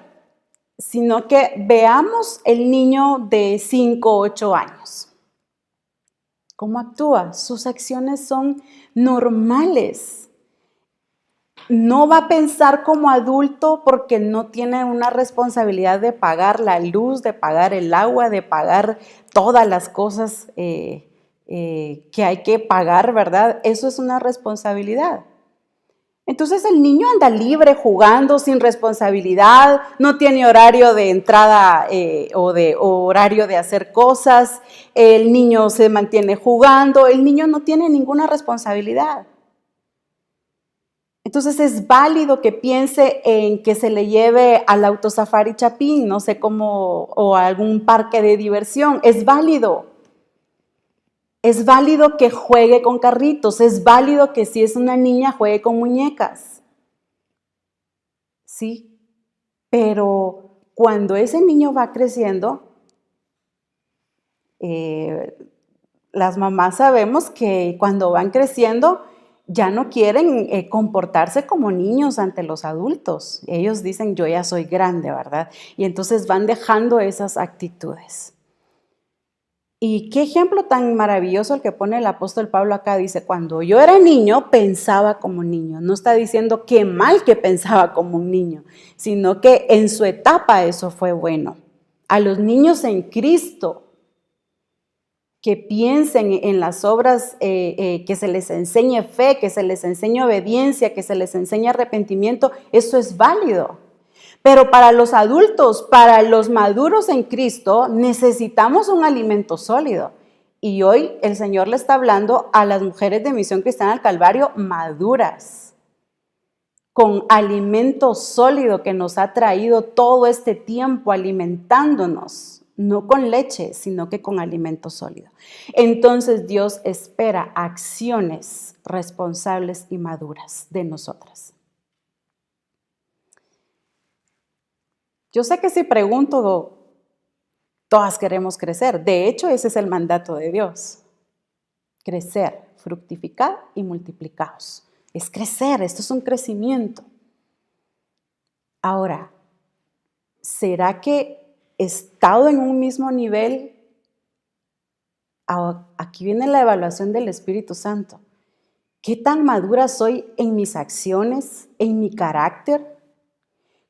sino que veamos el niño de 5 o 8 años. ¿Cómo actúa? Sus acciones son normales. No va a pensar como adulto porque no tiene una responsabilidad de pagar la luz, de pagar el agua, de pagar todas las cosas que hay que pagar, ¿verdad? Eso es una responsabilidad. Entonces el niño anda libre, jugando, sin responsabilidad, no tiene horario de entrada o horario de hacer cosas, el niño se mantiene jugando, el niño no tiene ninguna responsabilidad. Entonces es válido que piense en que se le lleve al Autosafari Chapín, no sé cómo, o a algún parque de diversión, es válido. Es válido que juegue con carritos, es válido que si es una niña juegue con muñecas. Sí, pero cuando ese niño va creciendo, las mamás sabemos que cuando van creciendo ya no quieren comportarse como niños ante los adultos. Ellos dicen, yo ya soy grande, ¿verdad? Y entonces van dejando esas actitudes. Y qué ejemplo tan maravilloso el que pone el apóstol Pablo acá. Dice, cuando yo era niño, pensaba como niño. No está diciendo qué mal que pensaba como un niño, sino que en su etapa eso fue bueno. A los niños en Cristo, que piensen en las obras, que se les enseñe fe, que se les enseñe obediencia, que se les enseñe arrepentimiento, eso es válido. Pero para los adultos, para los maduros en Cristo, necesitamos un alimento sólido. Y hoy el Señor le está hablando a las mujeres de Misión Cristiana del Calvario maduras, con alimento sólido que nos ha traído todo este tiempo alimentándonos, no con leche, sino que con alimento sólido. Entonces Dios espera acciones responsables y maduras de nosotras. Yo sé que si pregunto, todas queremos crecer. De hecho, ese es el mandato de Dios. Crecer, fructificar y multiplicaos. Es crecer, esto es un crecimiento. Ahora, ¿será que he estado en un mismo nivel? Aquí viene la evaluación del Espíritu Santo. ¿Qué tan madura soy en mis acciones, en mi carácter?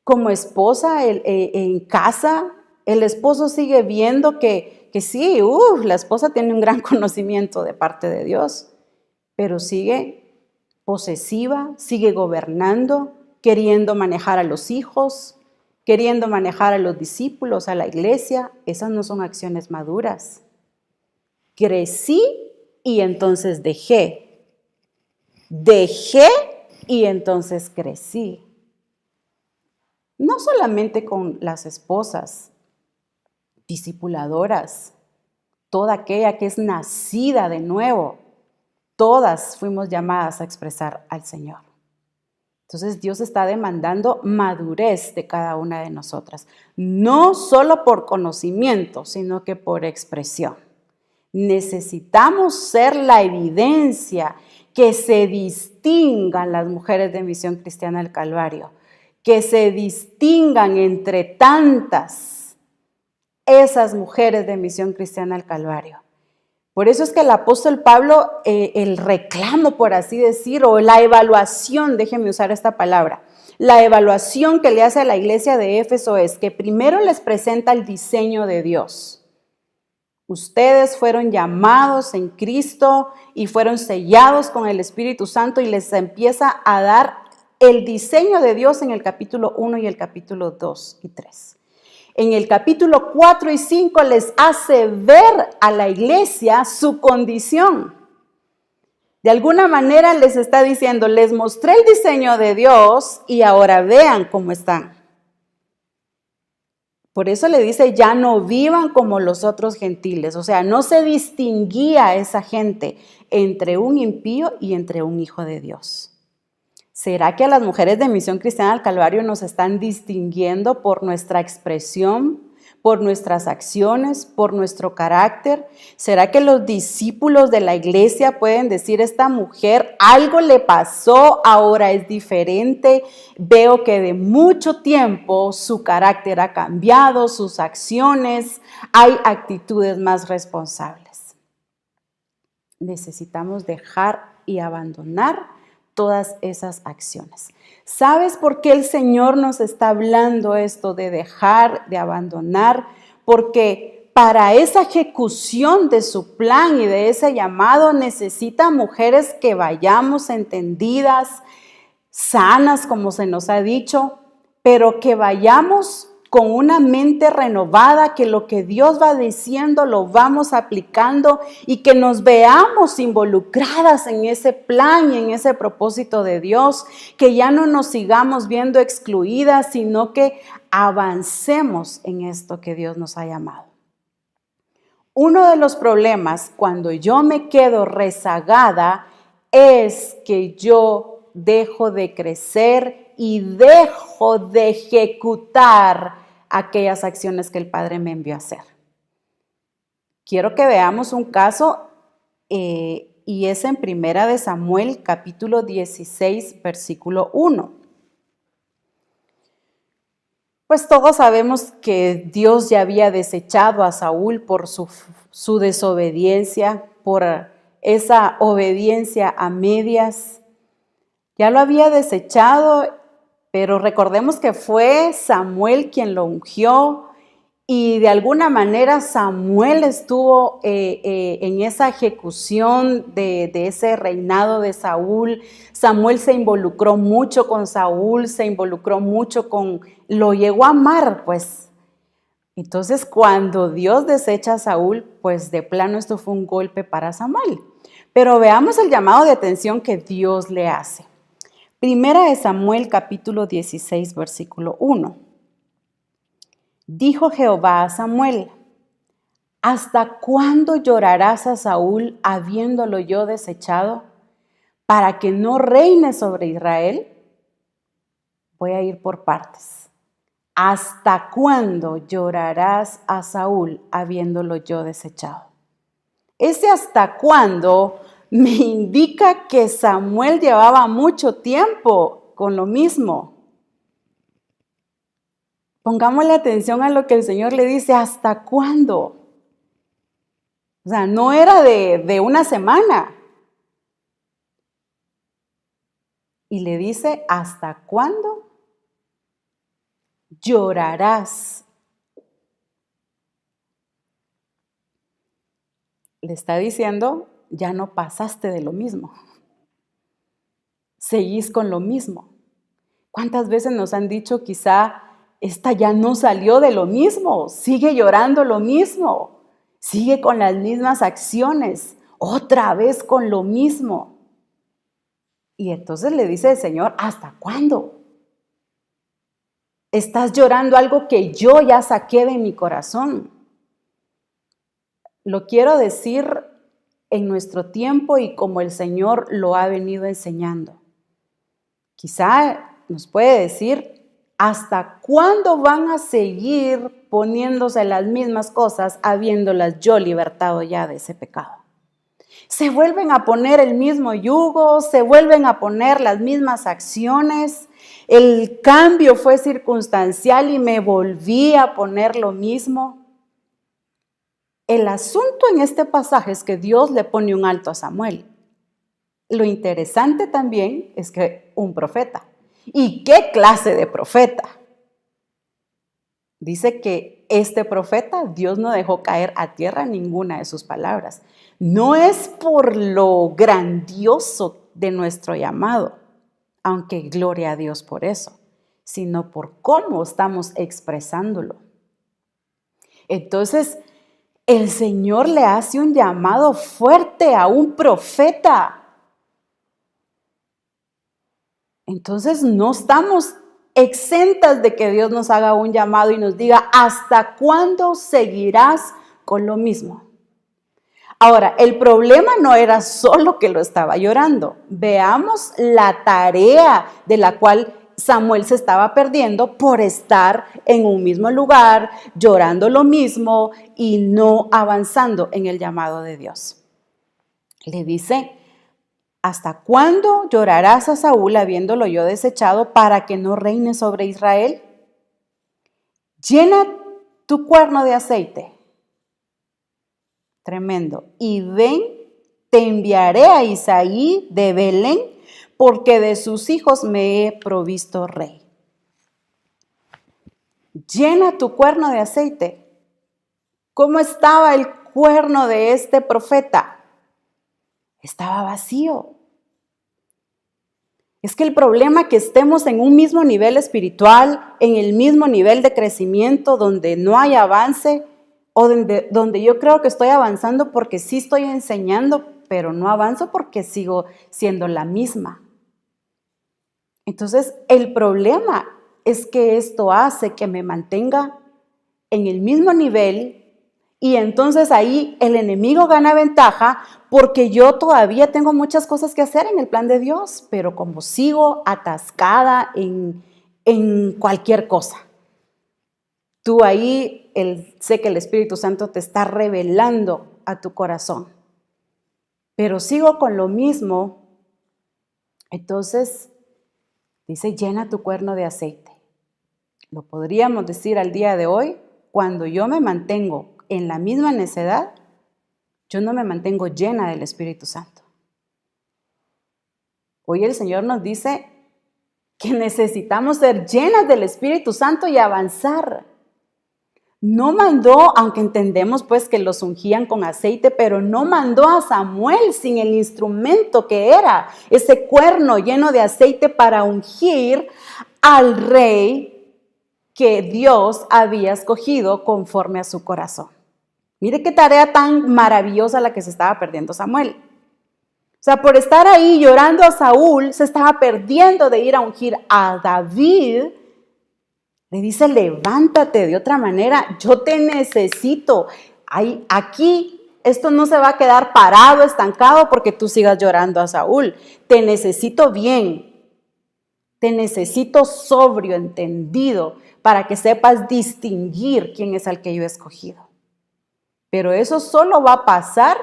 Como esposa en casa, el esposo sigue viendo que sí, la esposa tiene un gran conocimiento de parte de Dios, pero sigue posesiva, sigue gobernando, queriendo manejar a los hijos, queriendo manejar a los discípulos, a la iglesia. Esas no son acciones maduras. Crecí y entonces dejé y entonces crecí. No solamente con las esposas, discipuladoras, toda aquella que es nacida de nuevo, todas fuimos llamadas a expresar al Señor. Entonces Dios está demandando madurez de cada una de nosotras, no solo por conocimiento, sino que por expresión. Necesitamos ser la evidencia que se distingan las mujeres de Misión Cristiana del Calvario, que se distingan entre tantas esas mujeres de Misión Cristiana del Calvario. Por eso es que el apóstol Pablo, el reclamo, por así decir, o la evaluación, déjenme usar esta palabra, la evaluación que le hace a la iglesia de Éfeso es que primero les presenta el diseño de Dios. Ustedes fueron llamados en Cristo y fueron sellados con el Espíritu Santo, y les empieza a dar el diseño de Dios en el capítulo 1 y el capítulo 2 y 3. En el capítulo 4 y 5 les hace ver a la iglesia su condición. De alguna manera les está diciendo, les mostré el diseño de Dios y ahora vean cómo están. Por eso le dice, ya no vivan como los otros gentiles. O sea, no se distinguía esa gente entre un impío y entre un hijo de Dios. ¿Será que a las mujeres de Misión Cristiana del Calvario nos están distinguiendo por nuestra expresión, por nuestras acciones, por nuestro carácter? ¿Será que los discípulos de la iglesia pueden decir, esta mujer algo le pasó, ahora es diferente? Veo que de mucho tiempo su carácter ha cambiado, sus acciones, hay actitudes más responsables. Necesitamos dejar y abandonar todas esas acciones. ¿Sabes por qué el Señor nos está hablando esto de dejar, de abandonar? Porque para esa ejecución de su plan y de ese llamado necesita mujeres que vayamos entendidas, sanas, como se nos ha dicho, pero que vayamos con una mente renovada, que lo que Dios va diciendo lo vamos aplicando y que nos veamos involucradas en ese plan y en ese propósito de Dios, que ya no nos sigamos viendo excluidas, sino que avancemos en esto que Dios nos ha llamado. Uno de los problemas cuando yo me quedo rezagada es que yo dejo de crecer y dejo de ejecutar aquellas acciones que el Padre me envió a hacer. Quiero que veamos un caso y es en Primera de Samuel, capítulo 16, versículo 1. Pues todos sabemos que Dios ya había desechado a Saúl por su desobediencia, por esa obediencia a medias. Ya lo había desechado, pero recordemos que fue Samuel quien lo ungió y de alguna manera Samuel estuvo en esa ejecución de ese reinado de Saúl. Samuel se involucró mucho con Saúl, se involucró mucho lo llegó a amar, pues. Entonces cuando Dios desecha a Saúl, pues de plano esto fue un golpe para Samuel. Pero veamos el llamado de atención que Dios le hace. Primera de Samuel, capítulo 16, versículo 1. Dijo Jehová a Samuel, ¿hasta cuándo llorarás a Saúl habiéndolo yo desechado, para que no reine sobre Israel? Voy a ir por partes. ¿Hasta cuándo llorarás a Saúl habiéndolo yo desechado? Ese hasta cuándo me indica que Samuel llevaba mucho tiempo con lo mismo. Pongámosle atención a lo que el Señor le dice, ¿hasta cuándo? O sea, no era de una semana. Y le dice, ¿hasta cuándo llorarás? Le está diciendo, ya no pasaste de lo mismo. Seguís con lo mismo. ¿Cuántas veces nos han dicho quizá, esta ya no salió de lo mismo, sigue llorando lo mismo, sigue con las mismas acciones, otra vez con lo mismo? Y entonces le dice el Señor, ¿hasta cuándo? Estás llorando algo que yo ya saqué de mi corazón. Lo quiero decir en nuestro tiempo y como el Señor lo ha venido enseñando. Quizá nos puede decir, ¿hasta cuándo van a seguir poniéndose las mismas cosas habiéndolas yo libertado ya de ese pecado? Se vuelven a poner el mismo yugo, se vuelven a poner las mismas acciones. El cambio fue circunstancial y me volví a poner lo mismo. El asunto en este pasaje es que Dios le pone un alto a Samuel. Lo interesante también es que un profeta. ¿Y qué clase de profeta? Dice que este profeta, Dios no dejó caer a tierra ninguna de sus palabras. No es por lo grandioso de nuestro llamado, aunque gloria a Dios por eso, sino por cómo estamos expresándolo. Entonces, el Señor le hace un llamado fuerte a un profeta. Entonces, no estamos exentas de que Dios nos haga un llamado y nos diga, ¿hasta cuándo seguirás con lo mismo? Ahora, el problema no era solo que lo estaba llorando. Veamos la tarea de la cual Samuel se estaba perdiendo por estar en un mismo lugar, llorando lo mismo y no avanzando en el llamado de Dios. Le dice, ¿hasta cuándo llorarás a Saúl habiéndolo yo desechado para que no reine sobre Israel? Llena tu cuerno de aceite. Tremendo. Y ven, te enviaré a Isaí de Belén, porque de sus hijos me he provisto rey. Llena tu cuerno de aceite. ¿Cómo estaba el cuerno de este profeta? Estaba vacío. Es que el problema es que estemos en un mismo nivel espiritual, en el mismo nivel de crecimiento, donde no hay avance, o donde yo creo que estoy avanzando porque sí estoy enseñando, pero no avanzo porque sigo siendo la misma. Entonces, el problema es que esto hace que me mantenga en el mismo nivel y entonces ahí el enemigo gana ventaja porque yo todavía tengo muchas cosas que hacer en el plan de Dios, pero como sigo atascada en cualquier cosa. Tú ahí, sé que el Espíritu Santo te está revelando a tu corazón, pero sigo con lo mismo. Entonces, dice, llena tu cuerno de aceite. Lo podríamos decir al día de hoy, cuando yo me mantengo en la misma necedad, yo no me mantengo llena del Espíritu Santo. Hoy el Señor nos dice que necesitamos ser llenas del Espíritu Santo y avanzar. No mandó, aunque entendemos pues que los ungían con aceite, pero no mandó a Samuel sin el instrumento que era ese cuerno lleno de aceite para ungir al rey que Dios había escogido conforme a su corazón. Mire qué tarea tan maravillosa la que se estaba perdiendo Samuel. O sea, por estar ahí llorando a Saúl, se estaba perdiendo de ir a ungir a David. Le dice, levántate de otra manera, yo te necesito. Aquí esto no se va a quedar parado, estancado, porque tú sigas llorando a Saúl. Te necesito bien, te necesito sobrio, entendido, para que sepas distinguir quién es el que yo he escogido. Pero eso solo va a pasar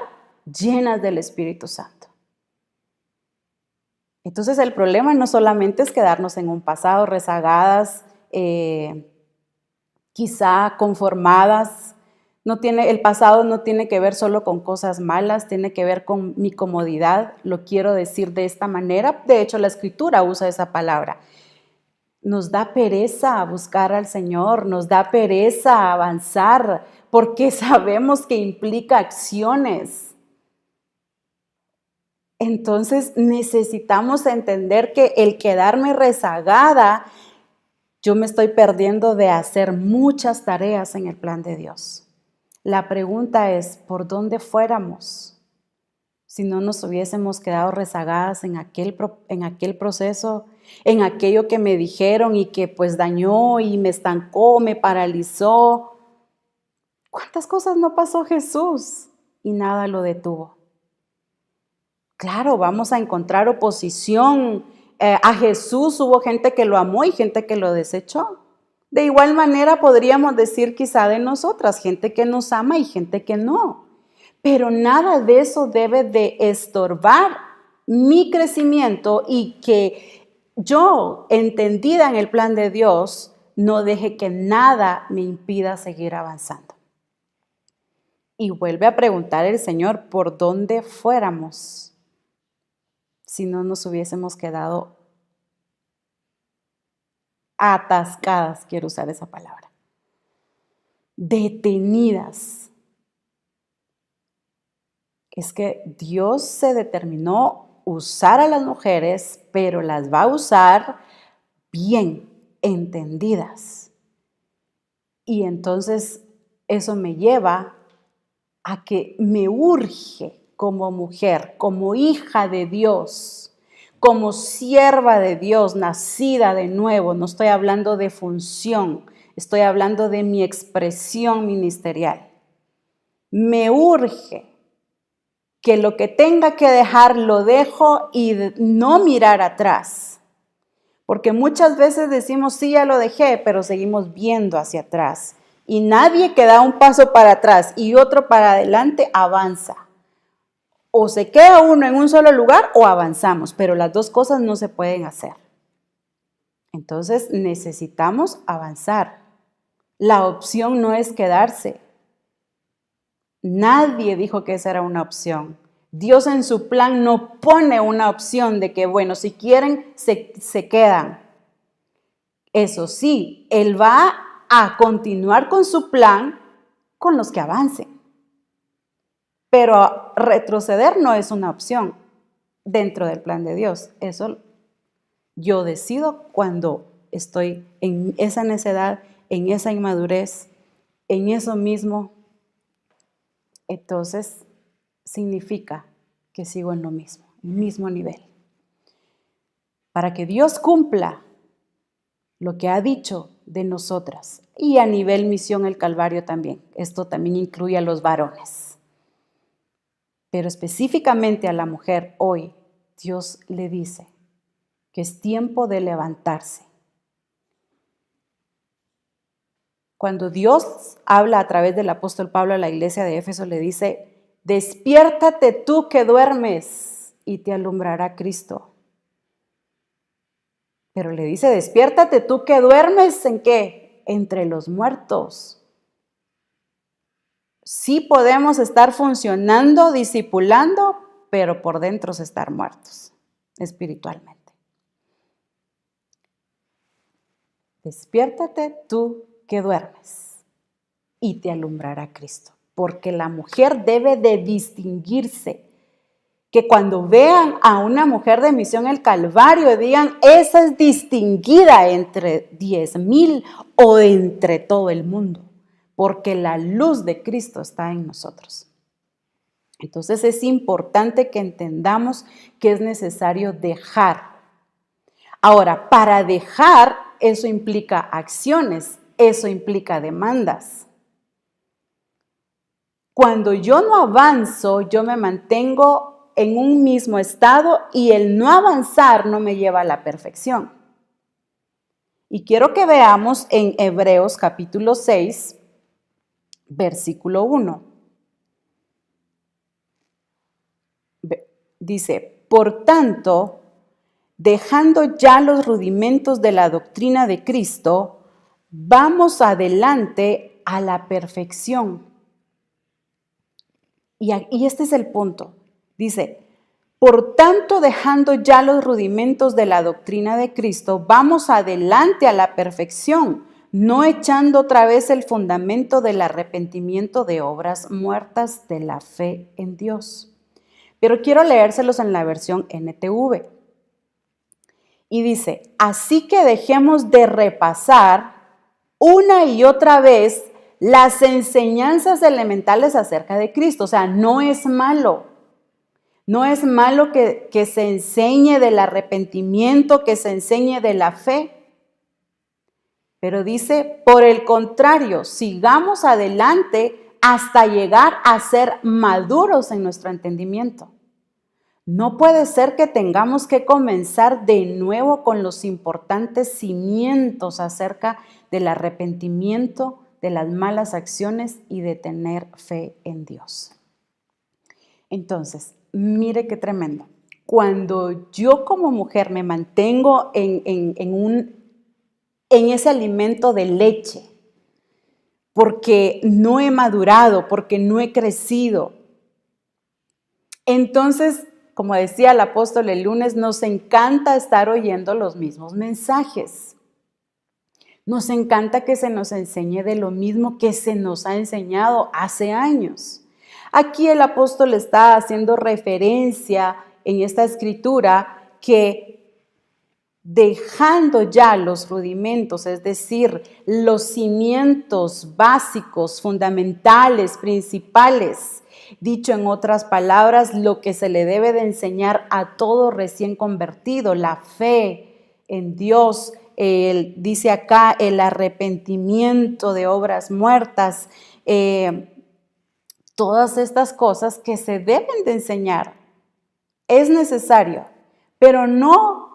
llenas del Espíritu Santo. Entonces el problema no solamente es quedarnos en un pasado rezagadas, quizá conformadas. El pasado no tiene que ver solo con cosas malas, tiene que ver con mi comodidad. Lo quiero decir de esta manera. De hecho, la Escritura usa esa palabra. Nos da pereza buscar al Señor, nos da pereza avanzar, porque sabemos que implica acciones. Entonces necesitamos entender que el quedarme rezagada, yo me estoy perdiendo de hacer muchas tareas en el plan de Dios. La pregunta es, ¿por dónde fuéramos si no nos hubiésemos quedado rezagadas en aquel proceso, en aquello que me dijeron y que pues dañó y me estancó, me paralizó? ¿Cuántas cosas no pasó Jesús y nada lo detuvo? Claro, vamos a encontrar oposición. A Jesús hubo gente que lo amó y gente que lo desechó. De igual manera podríamos decir quizá de nosotras, gente que nos ama y gente que no. Pero nada de eso debe de estorbar mi crecimiento y que yo, entendida en el plan de Dios, no deje que nada me impida seguir avanzando. Y vuelve a preguntar el Señor, ¿por dónde fuéramos si no nos hubiésemos quedado atascadas? Quiero usar esa palabra. detenidas. Es que Dios se determinó usar a las mujeres, pero las va a usar bien, entendidas. Y entonces eso me lleva a que me urge como mujer, como hija de Dios, como sierva de Dios, nacida de nuevo. No estoy hablando de función, estoy hablando de mi expresión ministerial. Me urge que lo que tenga que dejar lo dejo y no mirar atrás. Porque muchas veces decimos, sí, ya lo dejé, pero seguimos viendo hacia atrás. Y nadie que da un paso para atrás y otro para adelante avanza. O se queda uno en un solo lugar o avanzamos, pero las dos cosas no se pueden hacer. Entonces necesitamos avanzar. La opción no es quedarse. Nadie dijo que esa era una opción. Dios en su plan no pone una opción de que, bueno, si quieren, se quedan. Eso sí, Él va a continuar con su plan con los que avancen. Pero retroceder no es una opción dentro del plan de Dios. Eso yo decido cuando estoy en esa necedad, en esa inmadurez, en eso mismo. Entonces, significa que sigo en lo mismo, el mismo nivel. Para que Dios cumpla lo que ha dicho de nosotras y a nivel misión el Calvario también. Esto también incluye a los varones. Pero específicamente a la mujer hoy, Dios le dice que es tiempo de levantarse. Cuando Dios habla a través del apóstol Pablo a la iglesia de Éfeso, le dice, despiértate tú que duermes y te alumbrará Cristo. Pero le dice, despiértate tú que duermes, ¿en qué? Entre los muertos. Sí podemos estar funcionando, discipulando, pero por dentro estar muertos espiritualmente. Despiértate tú que duermes y te alumbrará Cristo. Porque la mujer debe de distinguirse. Que cuando vean a una mujer de Misión El Calvario digan, esa es distinguida entre 10,000 o entre todo el mundo, porque la luz de Cristo está en nosotros. Entonces es importante que entendamos que es necesario dejar. Ahora, para dejar, eso implica acciones, eso implica demandas. Cuando yo no avanzo, yo me mantengo en un mismo estado y el no avanzar no me lleva a la perfección. Y quiero que veamos en Hebreos capítulo 6, versículo 1. Dice, por tanto, dejando ya los rudimentos de la doctrina de Cristo, vamos adelante a la perfección. Y este es el punto. Dice, por tanto, dejando ya los rudimentos de la doctrina de Cristo, vamos adelante a la perfección, no echando otra vez el fundamento del arrepentimiento de obras muertas de la fe en Dios. Pero quiero leérselos en la versión NTV. Y dice, así que dejemos de repasar una y otra vez las enseñanzas elementales acerca de Cristo. O sea, no es malo. No es malo que se enseñe del arrepentimiento, que se enseñe de la fe. Pero dice, por el contrario, sigamos adelante hasta llegar a ser maduros en nuestro entendimiento. No puede ser que tengamos que comenzar de nuevo con los importantes cimientos acerca del arrepentimiento, de las malas acciones y de tener fe en Dios. Entonces, mire qué tremendo. Cuando yo como mujer me mantengo en ese alimento de leche, porque no he madurado, porque no he crecido, entonces, como decía el apóstol el lunes, nos encanta estar oyendo los mismos mensajes. Nos encanta que se nos enseñe de lo mismo que se nos ha enseñado hace años. Aquí el apóstol está haciendo referencia en esta escritura que dejando ya los rudimentos, es decir, los cimientos básicos, fundamentales, principales, dicho en otras palabras, lo que se le debe de enseñar a todo recién convertido, la fe en Dios, dice acá el arrepentimiento de obras muertas, todas estas cosas que se deben de enseñar. Es necesario, pero no,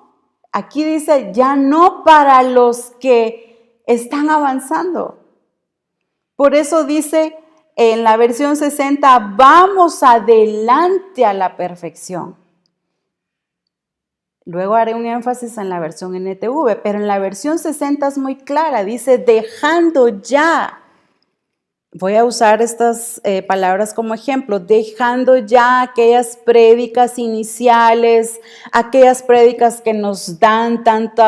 aquí dice, ya no para los que están avanzando. Por eso dice en la versión 60, vamos adelante a la perfección. Luego haré un énfasis en la versión NTV, pero en la versión 60 es muy clara, dice dejando ya. Voy a usar estas palabras como ejemplo, dejando ya aquellas prédicas iniciales, aquellas prédicas que nos dan tanto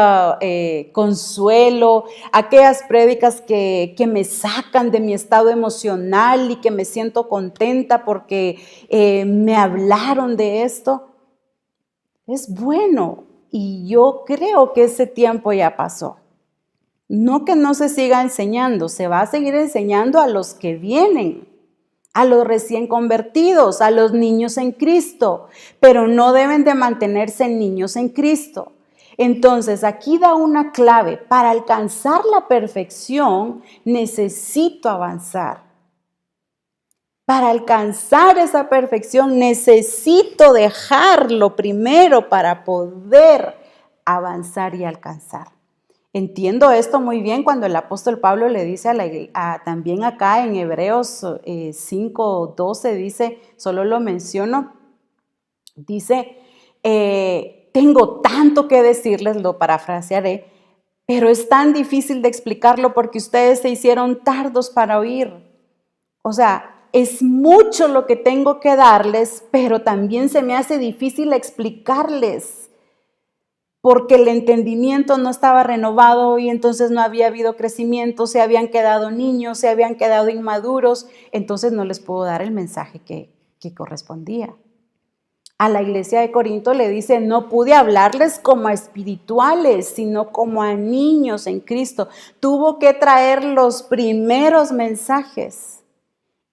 consuelo, aquellas prédicas que me sacan de mi estado emocional y que me siento contenta porque me hablaron de esto. Es bueno y yo creo que ese tiempo ya pasó. No que no se siga enseñando, se va a seguir enseñando a los que vienen, a los recién convertidos, a los niños en Cristo, pero no deben de mantenerse niños en Cristo. Entonces, aquí da una clave. Para alcanzar la perfección, necesito avanzar. Para alcanzar esa perfección, necesito dejarlo primero para poder avanzar y alcanzar. Entiendo esto muy bien cuando el apóstol Pablo le dice también acá en Hebreos 5:12, dice, solo lo menciono, dice, tengo tanto que decirles, lo parafrasearé, pero es tan difícil de explicarlo porque ustedes se hicieron tardos para oír. O sea, es mucho lo que tengo que darles, pero también se me hace difícil explicarles porque el entendimiento no estaba renovado y entonces no había habido crecimiento, se habían quedado niños, se habían quedado inmaduros, entonces no les puedo dar el mensaje que correspondía. A la iglesia de Corinto le dice, no pude hablarles como a espirituales, sino como a niños en Cristo. Tuvo que traer los primeros mensajes.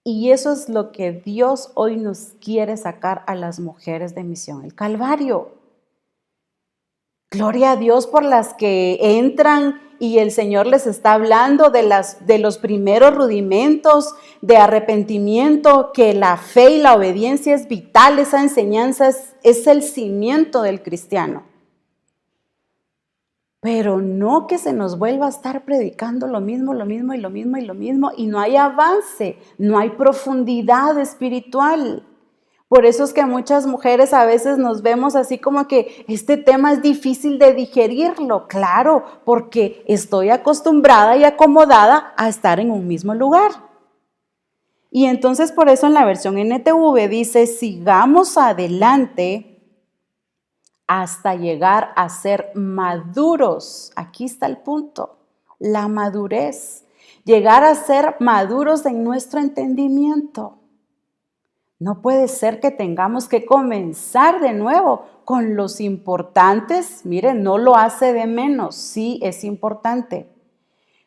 Y eso es lo que Dios hoy nos quiere sacar a las mujeres de Misión el Calvario. Gloria a Dios por las que entran y el Señor les está hablando de los primeros rudimentos de arrepentimiento, que la fe y la obediencia es vital, esa enseñanza es el cimiento del cristiano. Pero no que se nos vuelva a estar predicando lo mismo y no hay avance, no hay profundidad espiritual. Por eso es que muchas mujeres a veces nos vemos así como que este tema es difícil de digerirlo, claro, porque estoy acostumbrada y acomodada a estar en un mismo lugar. Y entonces por eso en la versión NTV dice, sigamos adelante hasta llegar a ser maduros. Aquí está el punto, la madurez. Llegar a ser maduros en nuestro entendimiento. No puede ser que tengamos que comenzar de nuevo con los importantes. Miren, no lo hace de menos, sí es importante.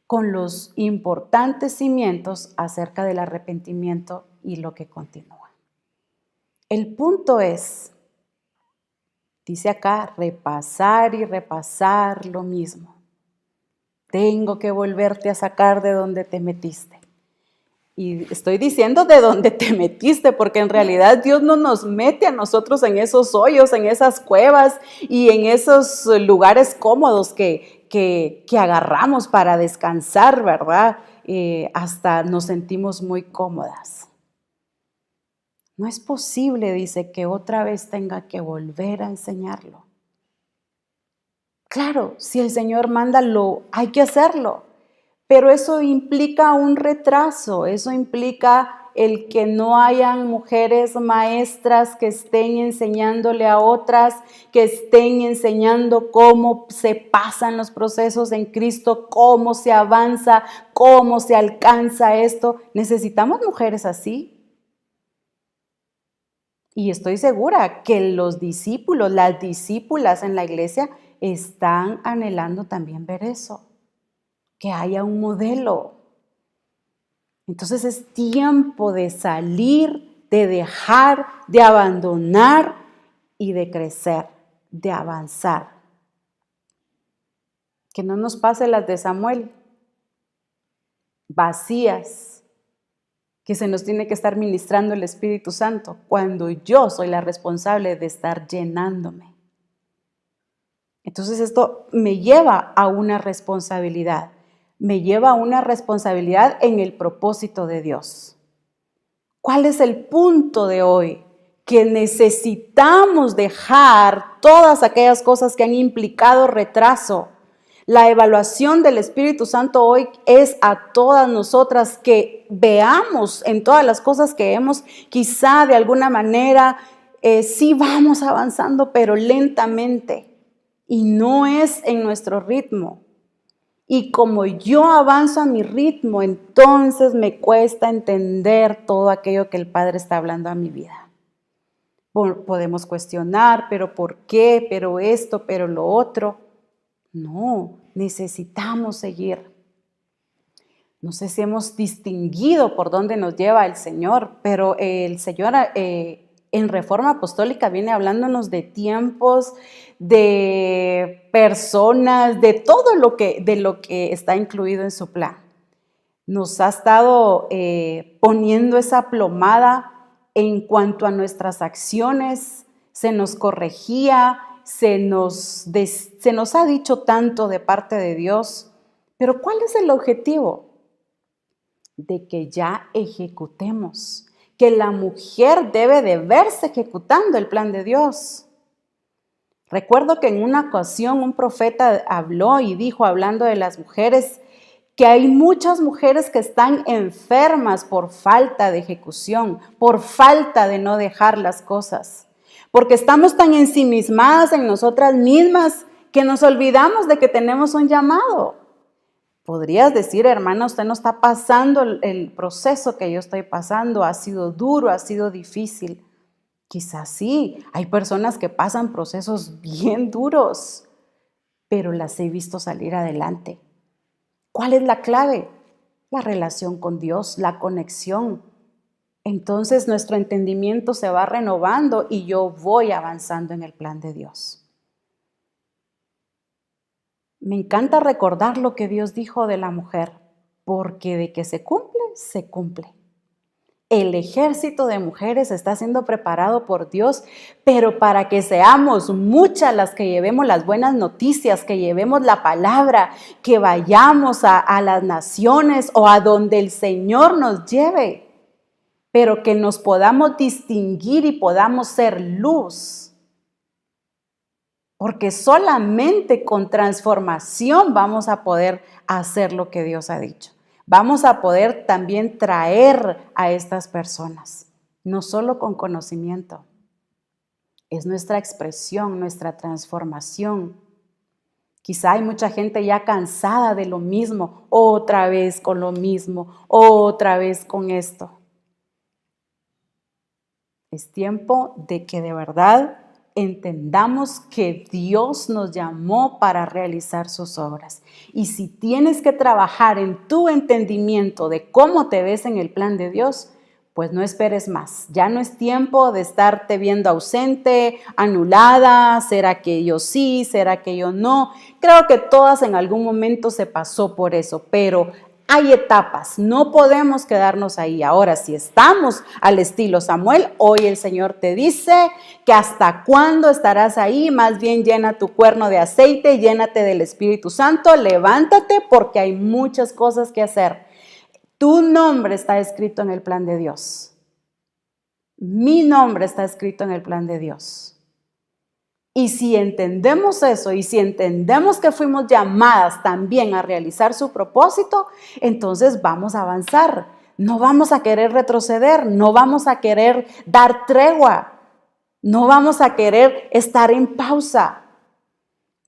Con los importantes cimientos acerca del arrepentimiento y lo que continúa. El punto es, dice acá, repasar y repasar lo mismo. Tengo que volverte a sacar de donde te metiste. Y estoy diciendo de donde te metiste, porque en realidad Dios no nos mete a nosotros en esos hoyos, en esas cuevas y en esos lugares cómodos que agarramos para descansar, ¿verdad? Hasta nos sentimos muy cómodas. No es posible, dice, que otra vez tenga que volver a enseñarlo. Claro, si el Señor manda, hay que hacerlo. Pero eso implica un retraso, eso implica el que no hayan mujeres maestras que estén enseñándole a otras, que estén enseñando cómo se pasan los procesos en Cristo, cómo se avanza, cómo se alcanza esto. Necesitamos mujeres así. Y estoy segura que los discípulos, las discípulas en la iglesia están anhelando también ver eso, que haya un modelo. Entonces es tiempo de salir, de dejar, de abandonar y de crecer, de avanzar. Que no nos pase las de Samuel, vacías, que se nos tiene que estar ministrando el Espíritu Santo cuando yo soy la responsable de estar llenándome. Entonces esto me lleva a una responsabilidad. Me lleva a una responsabilidad en el propósito de Dios. ¿Cuál es el punto de hoy? Que necesitamos dejar todas aquellas cosas que han implicado retraso. La evaluación del Espíritu Santo hoy es a todas nosotras que veamos en todas las cosas que hemos, quizá de alguna manera, sí vamos avanzando, pero lentamente. Y no es en nuestro ritmo. Y como yo avanzo a mi ritmo, entonces me cuesta entender todo aquello que el Padre está hablando a mi vida. Podemos cuestionar, pero ¿por qué? Pero esto, pero lo otro. No, necesitamos seguir. No sé si hemos distinguido por dónde nos lleva el Señor, pero el Señor en Reforma Apostólica viene hablándonos de tiempos, de personas, de todo lo que está incluido en su plan. Nos ha estado poniendo esa plomada en cuanto a nuestras acciones, se nos corregía, se nos ha dicho tanto de parte de Dios, pero ¿cuál es el objetivo? De que ya ejecutemos, que la mujer debe de verse ejecutando el plan de Dios. Recuerdo que en una ocasión un profeta habló y dijo, hablando de las mujeres, que hay muchas mujeres que están enfermas por falta de ejecución, por falta de no dejar las cosas. Porque estamos tan ensimismadas en nosotras mismas que nos olvidamos de que tenemos un llamado. Podrías decir, hermana, usted no está pasando el proceso que yo estoy pasando, ha sido duro, ha sido difícil. Quizás sí, hay personas que pasan procesos bien duros, pero las he visto salir adelante. ¿Cuál es la clave? La relación con Dios, la conexión. Entonces nuestro entendimiento se va renovando y yo voy avanzando en el plan de Dios. Me encanta recordar lo que Dios dijo de la mujer, porque de que se cumple, se cumple. El ejército de mujeres está siendo preparado por Dios, pero para que seamos muchas las que llevemos las buenas noticias, que llevemos la palabra, que vayamos a las naciones o a donde el Señor nos lleve, pero que nos podamos distinguir y podamos ser luz. Porque solamente con transformación vamos a poder hacer lo que Dios ha dicho. Vamos a poder también traer a estas personas, no solo con conocimiento. Es nuestra expresión, nuestra transformación. Quizá hay mucha gente ya cansada de lo mismo, otra vez con lo mismo, otra vez con esto. Es tiempo de que de verdad entendamos que Dios nos llamó para realizar sus obras. Y si tienes que trabajar en tu entendimiento de cómo te ves en el plan de Dios, pues no esperes más. Ya no es tiempo de estarte viendo ausente, anulada, ¿será que yo sí? ¿Será que yo no? Creo que todas en algún momento se pasó por eso, pero hay etapas, no podemos quedarnos ahí. Ahora, si estamos al estilo Samuel, hoy el Señor te dice que hasta cuándo estarás ahí, más bien llena tu cuerno de aceite, llénate del Espíritu Santo, levántate porque hay muchas cosas que hacer. Tu nombre está escrito en el plan de Dios. Mi nombre está escrito en el plan de Dios. Y si entendemos eso y si entendemos que fuimos llamadas también a realizar su propósito, entonces vamos a avanzar. no vamos a querer retroceder, no vamos a querer dar tregua, no vamos a querer estar en pausa.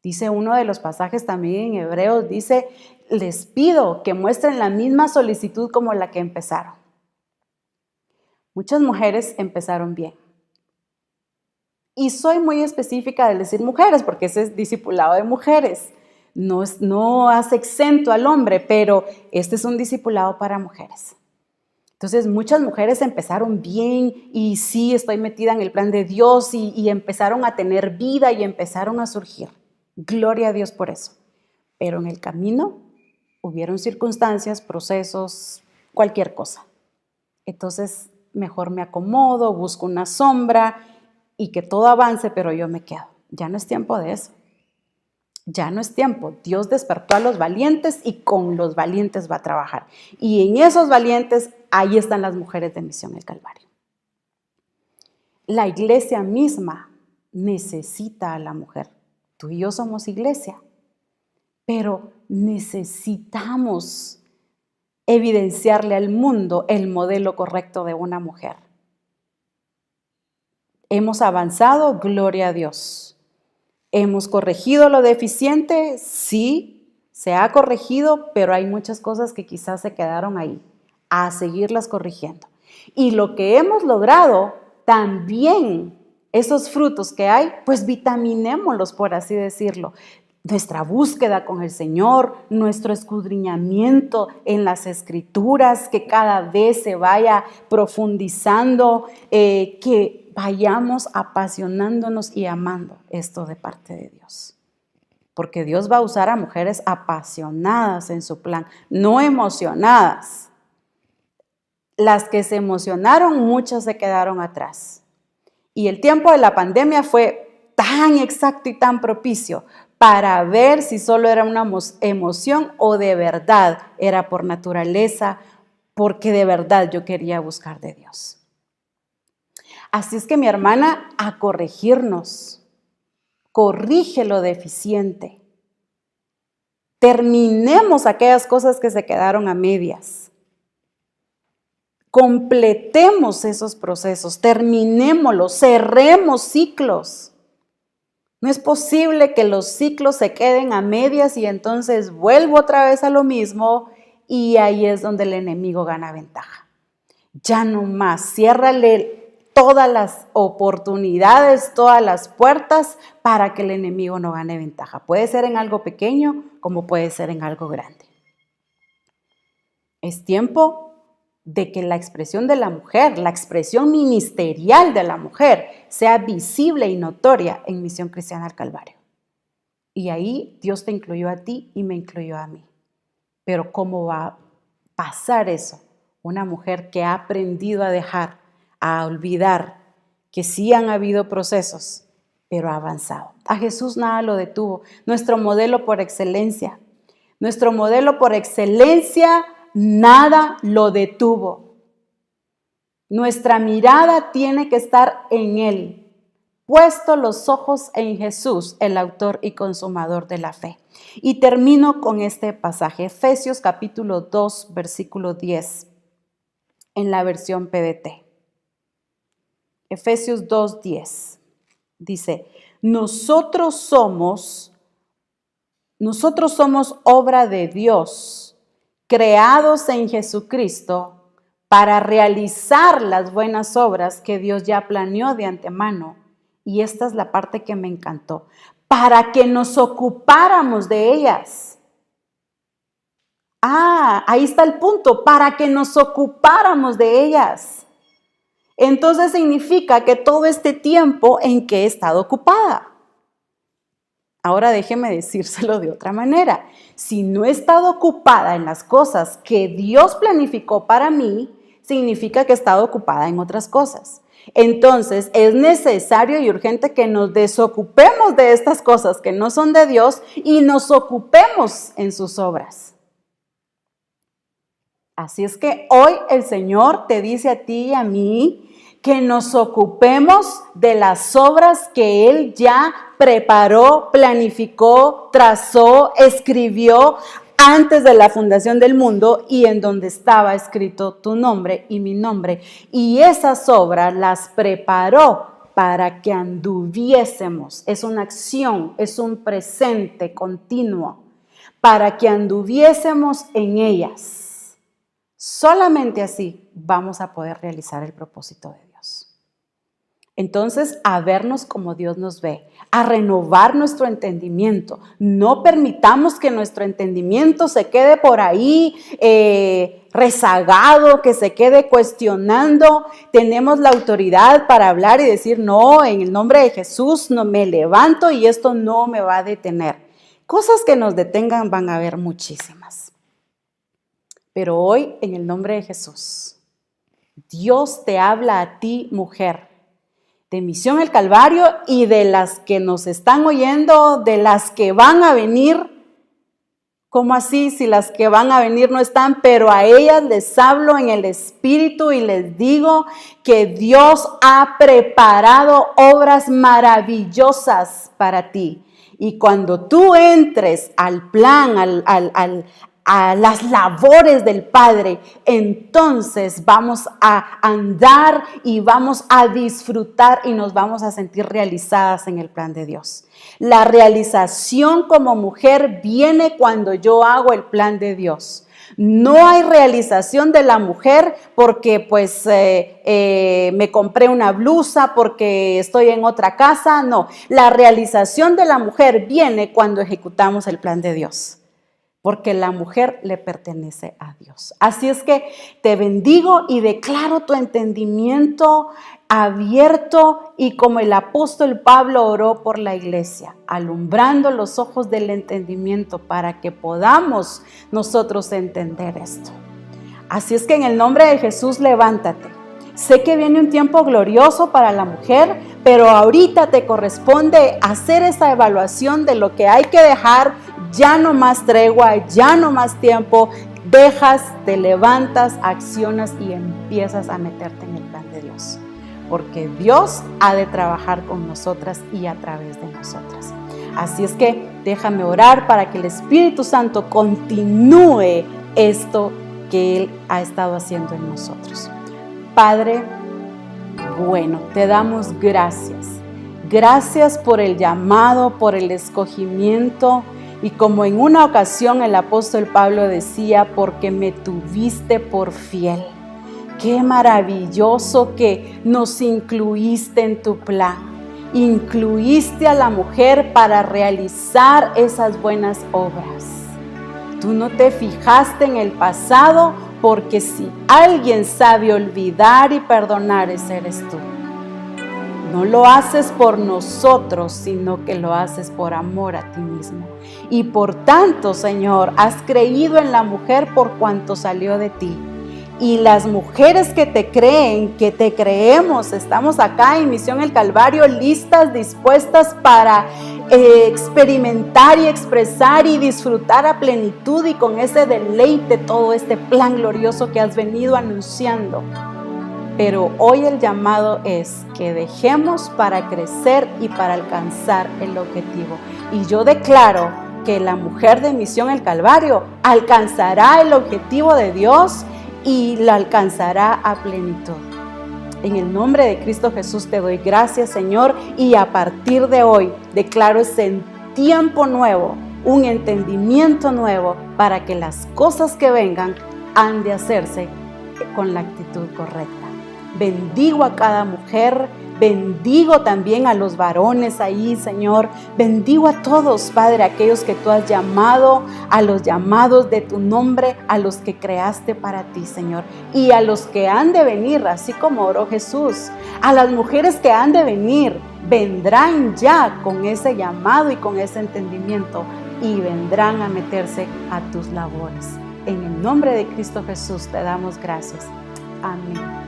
Dice uno de los pasajes también en Hebreos, dice, les pido que muestren la misma solicitud como la que empezaron. Muchas mujeres empezaron bien. Y soy muy específica de decir mujeres, porque ese es discipulado de mujeres. No hace exento al hombre, pero este es un discipulado para mujeres. Entonces, muchas mujeres empezaron bien y sí, estoy metida en el plan de Dios y empezaron a tener vida y empezaron a surgir. Gloria a Dios por eso. Pero en el camino hubieron circunstancias, procesos, cualquier cosa. Entonces, mejor me acomodo, busco una sombra y que todo avance, pero yo me quedo. Ya no es tiempo de eso. Ya no es tiempo. Dios despertó a los valientes y con los valientes va a trabajar. Y en esos valientes, ahí están las mujeres de Misión El Calvario. La iglesia misma necesita a la mujer. Tú y yo somos iglesia, pero necesitamos evidenciarle al mundo el modelo correcto de una mujer. Hemos avanzado, gloria a Dios. ¿Hemos corregido lo deficiente? Sí, se ha corregido, pero hay muchas cosas que quizás se quedaron ahí, a seguirlas corrigiendo. Y lo que hemos logrado, también esos frutos que hay, pues vitaminémoslos, por así decirlo. Nuestra búsqueda con el Señor, nuestro escudriñamiento en las Escrituras, que cada vez se vaya profundizando, que vayamos apasionándonos y amando esto de parte de Dios. Porque Dios va a usar a mujeres apasionadas en su plan, no emocionadas. Las que se emocionaron, muchas se quedaron atrás. Y el tiempo de la pandemia fue tan exacto y tan propicio para ver si solo era una emoción o de verdad era por naturaleza, porque de verdad yo quería buscar de Dios. Así es que mi hermana, a corregirnos, corrige lo deficiente. Terminemos aquellas cosas que se quedaron a medias. Completemos esos procesos, terminémoslos, cerremos ciclos. No es posible que los ciclos se queden a medias y entonces vuelvo otra vez a lo mismo y ahí es donde el enemigo gana ventaja. Ya no más, ciérrale todas las oportunidades, todas las puertas para que el enemigo no gane ventaja. Puede ser en algo pequeño como puede ser en algo grande. Es tiempo de que la expresión de la mujer, la expresión ministerial de la mujer sea visible y notoria en Misión Cristiana al Calvario. Y ahí Dios te incluyó a ti y me incluyó a mí. Pero ¿cómo va a pasar eso? Una mujer que ha aprendido a dejar, a olvidar, que sí han habido procesos, pero ha avanzado. A Jesús nada lo detuvo. Nuestro modelo por excelencia. Nuestro modelo por excelencia nada lo detuvo. Nuestra mirada tiene que estar en Él, puesto los ojos en Jesús, el autor y consumador de la fe. Y termino con este pasaje, Efesios capítulo 2, versículo 10, en la versión PDT. Efesios 2, 10, dice, nosotros somos obra de Dios, creados en Jesucristo para realizar las buenas obras que Dios ya planeó de antemano. Y esta es la parte que me encantó. Para que nos ocupáramos de ellas. Ahí está el punto. Para que nos ocupáramos de ellas. Entonces significa que todo este tiempo en que he estado ocupada. Ahora déjeme decírselo de otra manera. Si no he estado ocupada en las cosas que Dios planificó para mí, significa que he estado ocupada en otras cosas. Entonces es necesario y urgente que nos desocupemos de estas cosas que no son de Dios y nos ocupemos en sus obras. Así es que hoy el Señor te dice a ti y a mí que nos ocupemos de las obras que Él ya preparó, planificó, trazó, escribió antes de la fundación del mundo y en donde estaba escrito tu nombre y mi nombre. Y esas obras las preparó para que anduviésemos. Es una acción, es un presente continuo, para que anduviésemos en ellas. Solamente así vamos a poder realizar el propósito de Dios. Entonces, a vernos como Dios nos ve, a renovar nuestro entendimiento. No permitamos que nuestro entendimiento se quede por ahí rezagado, que se quede cuestionando. Tenemos la autoridad para hablar y decir, no, en el nombre de Jesús no me levanto y esto no me va a detener. Cosas que nos detengan van a haber muchísimas. Pero hoy, en el nombre de Jesús, Dios te habla a ti, mujer, de Misión El Calvario y de las que nos están oyendo, de las que van a venir. ¿Cómo así? Si las que van a venir no están, pero a ellas les hablo en el Espíritu y les digo que Dios ha preparado obras maravillosas para ti. Y cuando tú entres al plan, a las labores del Padre, entonces vamos a andar y vamos a disfrutar y nos vamos a sentir realizadas en el plan de Dios. La realización como mujer viene cuando yo hago el plan de Dios. No hay realización de la mujer porque me compré una blusa, porque estoy en otra casa. No, la realización de la mujer viene cuando ejecutamos el plan de Dios. Porque la mujer le pertenece a Dios. Así es que te bendigo y declaro tu entendimiento abierto y como el apóstol Pablo oró por la iglesia, alumbrando los ojos del entendimiento para que podamos nosotros entender esto. Así es que en el nombre de Jesús levántate. Sé que viene un tiempo glorioso para la mujer, pero ahorita te corresponde hacer esa evaluación de lo que hay que dejar. Ya no más tregua, ya no más tiempo. Dejas, te levantas, accionas y empiezas a meterte en el plan de Dios. Porque Dios ha de trabajar con nosotras y a través de nosotras. Así es que déjame orar para que el Espíritu Santo continúe esto que Él ha estado haciendo en nosotros. Padre, bueno, te damos gracias. Gracias por el llamado, por el escogimiento. Y como en una ocasión el apóstol Pablo decía, porque me tuviste por fiel. Qué maravilloso que nos incluiste en tu plan. Incluiste a la mujer para realizar esas buenas obras. Tú no te fijaste en el pasado, porque si alguien sabe olvidar y perdonar, ese eres tú. No lo haces por nosotros, sino que lo haces por amor a ti mismo. Y por tanto, Señor, has creído en la mujer por cuanto salió de ti. Y las mujeres que te creen, que te creemos, estamos acá en Misión El Calvario, listas, dispuestas para experimentar y expresar y disfrutar a plenitud y con ese deleite todo este plan glorioso que has venido anunciando. Pero hoy el llamado es que dejemos para crecer y para alcanzar el objetivo. Y yo declaro que la mujer de Misión El Calvario alcanzará el objetivo de Dios y la alcanzará a plenitud. En el nombre de Cristo Jesús te doy gracias, Señor, y a partir de hoy declaro ese tiempo nuevo, un entendimiento nuevo para que las cosas que vengan han de hacerse con la actitud correcta. Bendigo a cada mujer, bendigo también a los varones ahí, Señor. Bendigo a todos, Padre, aquellos que tú has llamado, a los llamados de tu nombre, a los que creaste para ti, Señor. Y a los que han de venir, así como oró Jesús, a las mujeres que han de venir, vendrán ya con ese llamado y con ese entendimiento y vendrán a meterse a tus labores. En el nombre de Cristo Jesús te damos gracias. Amén.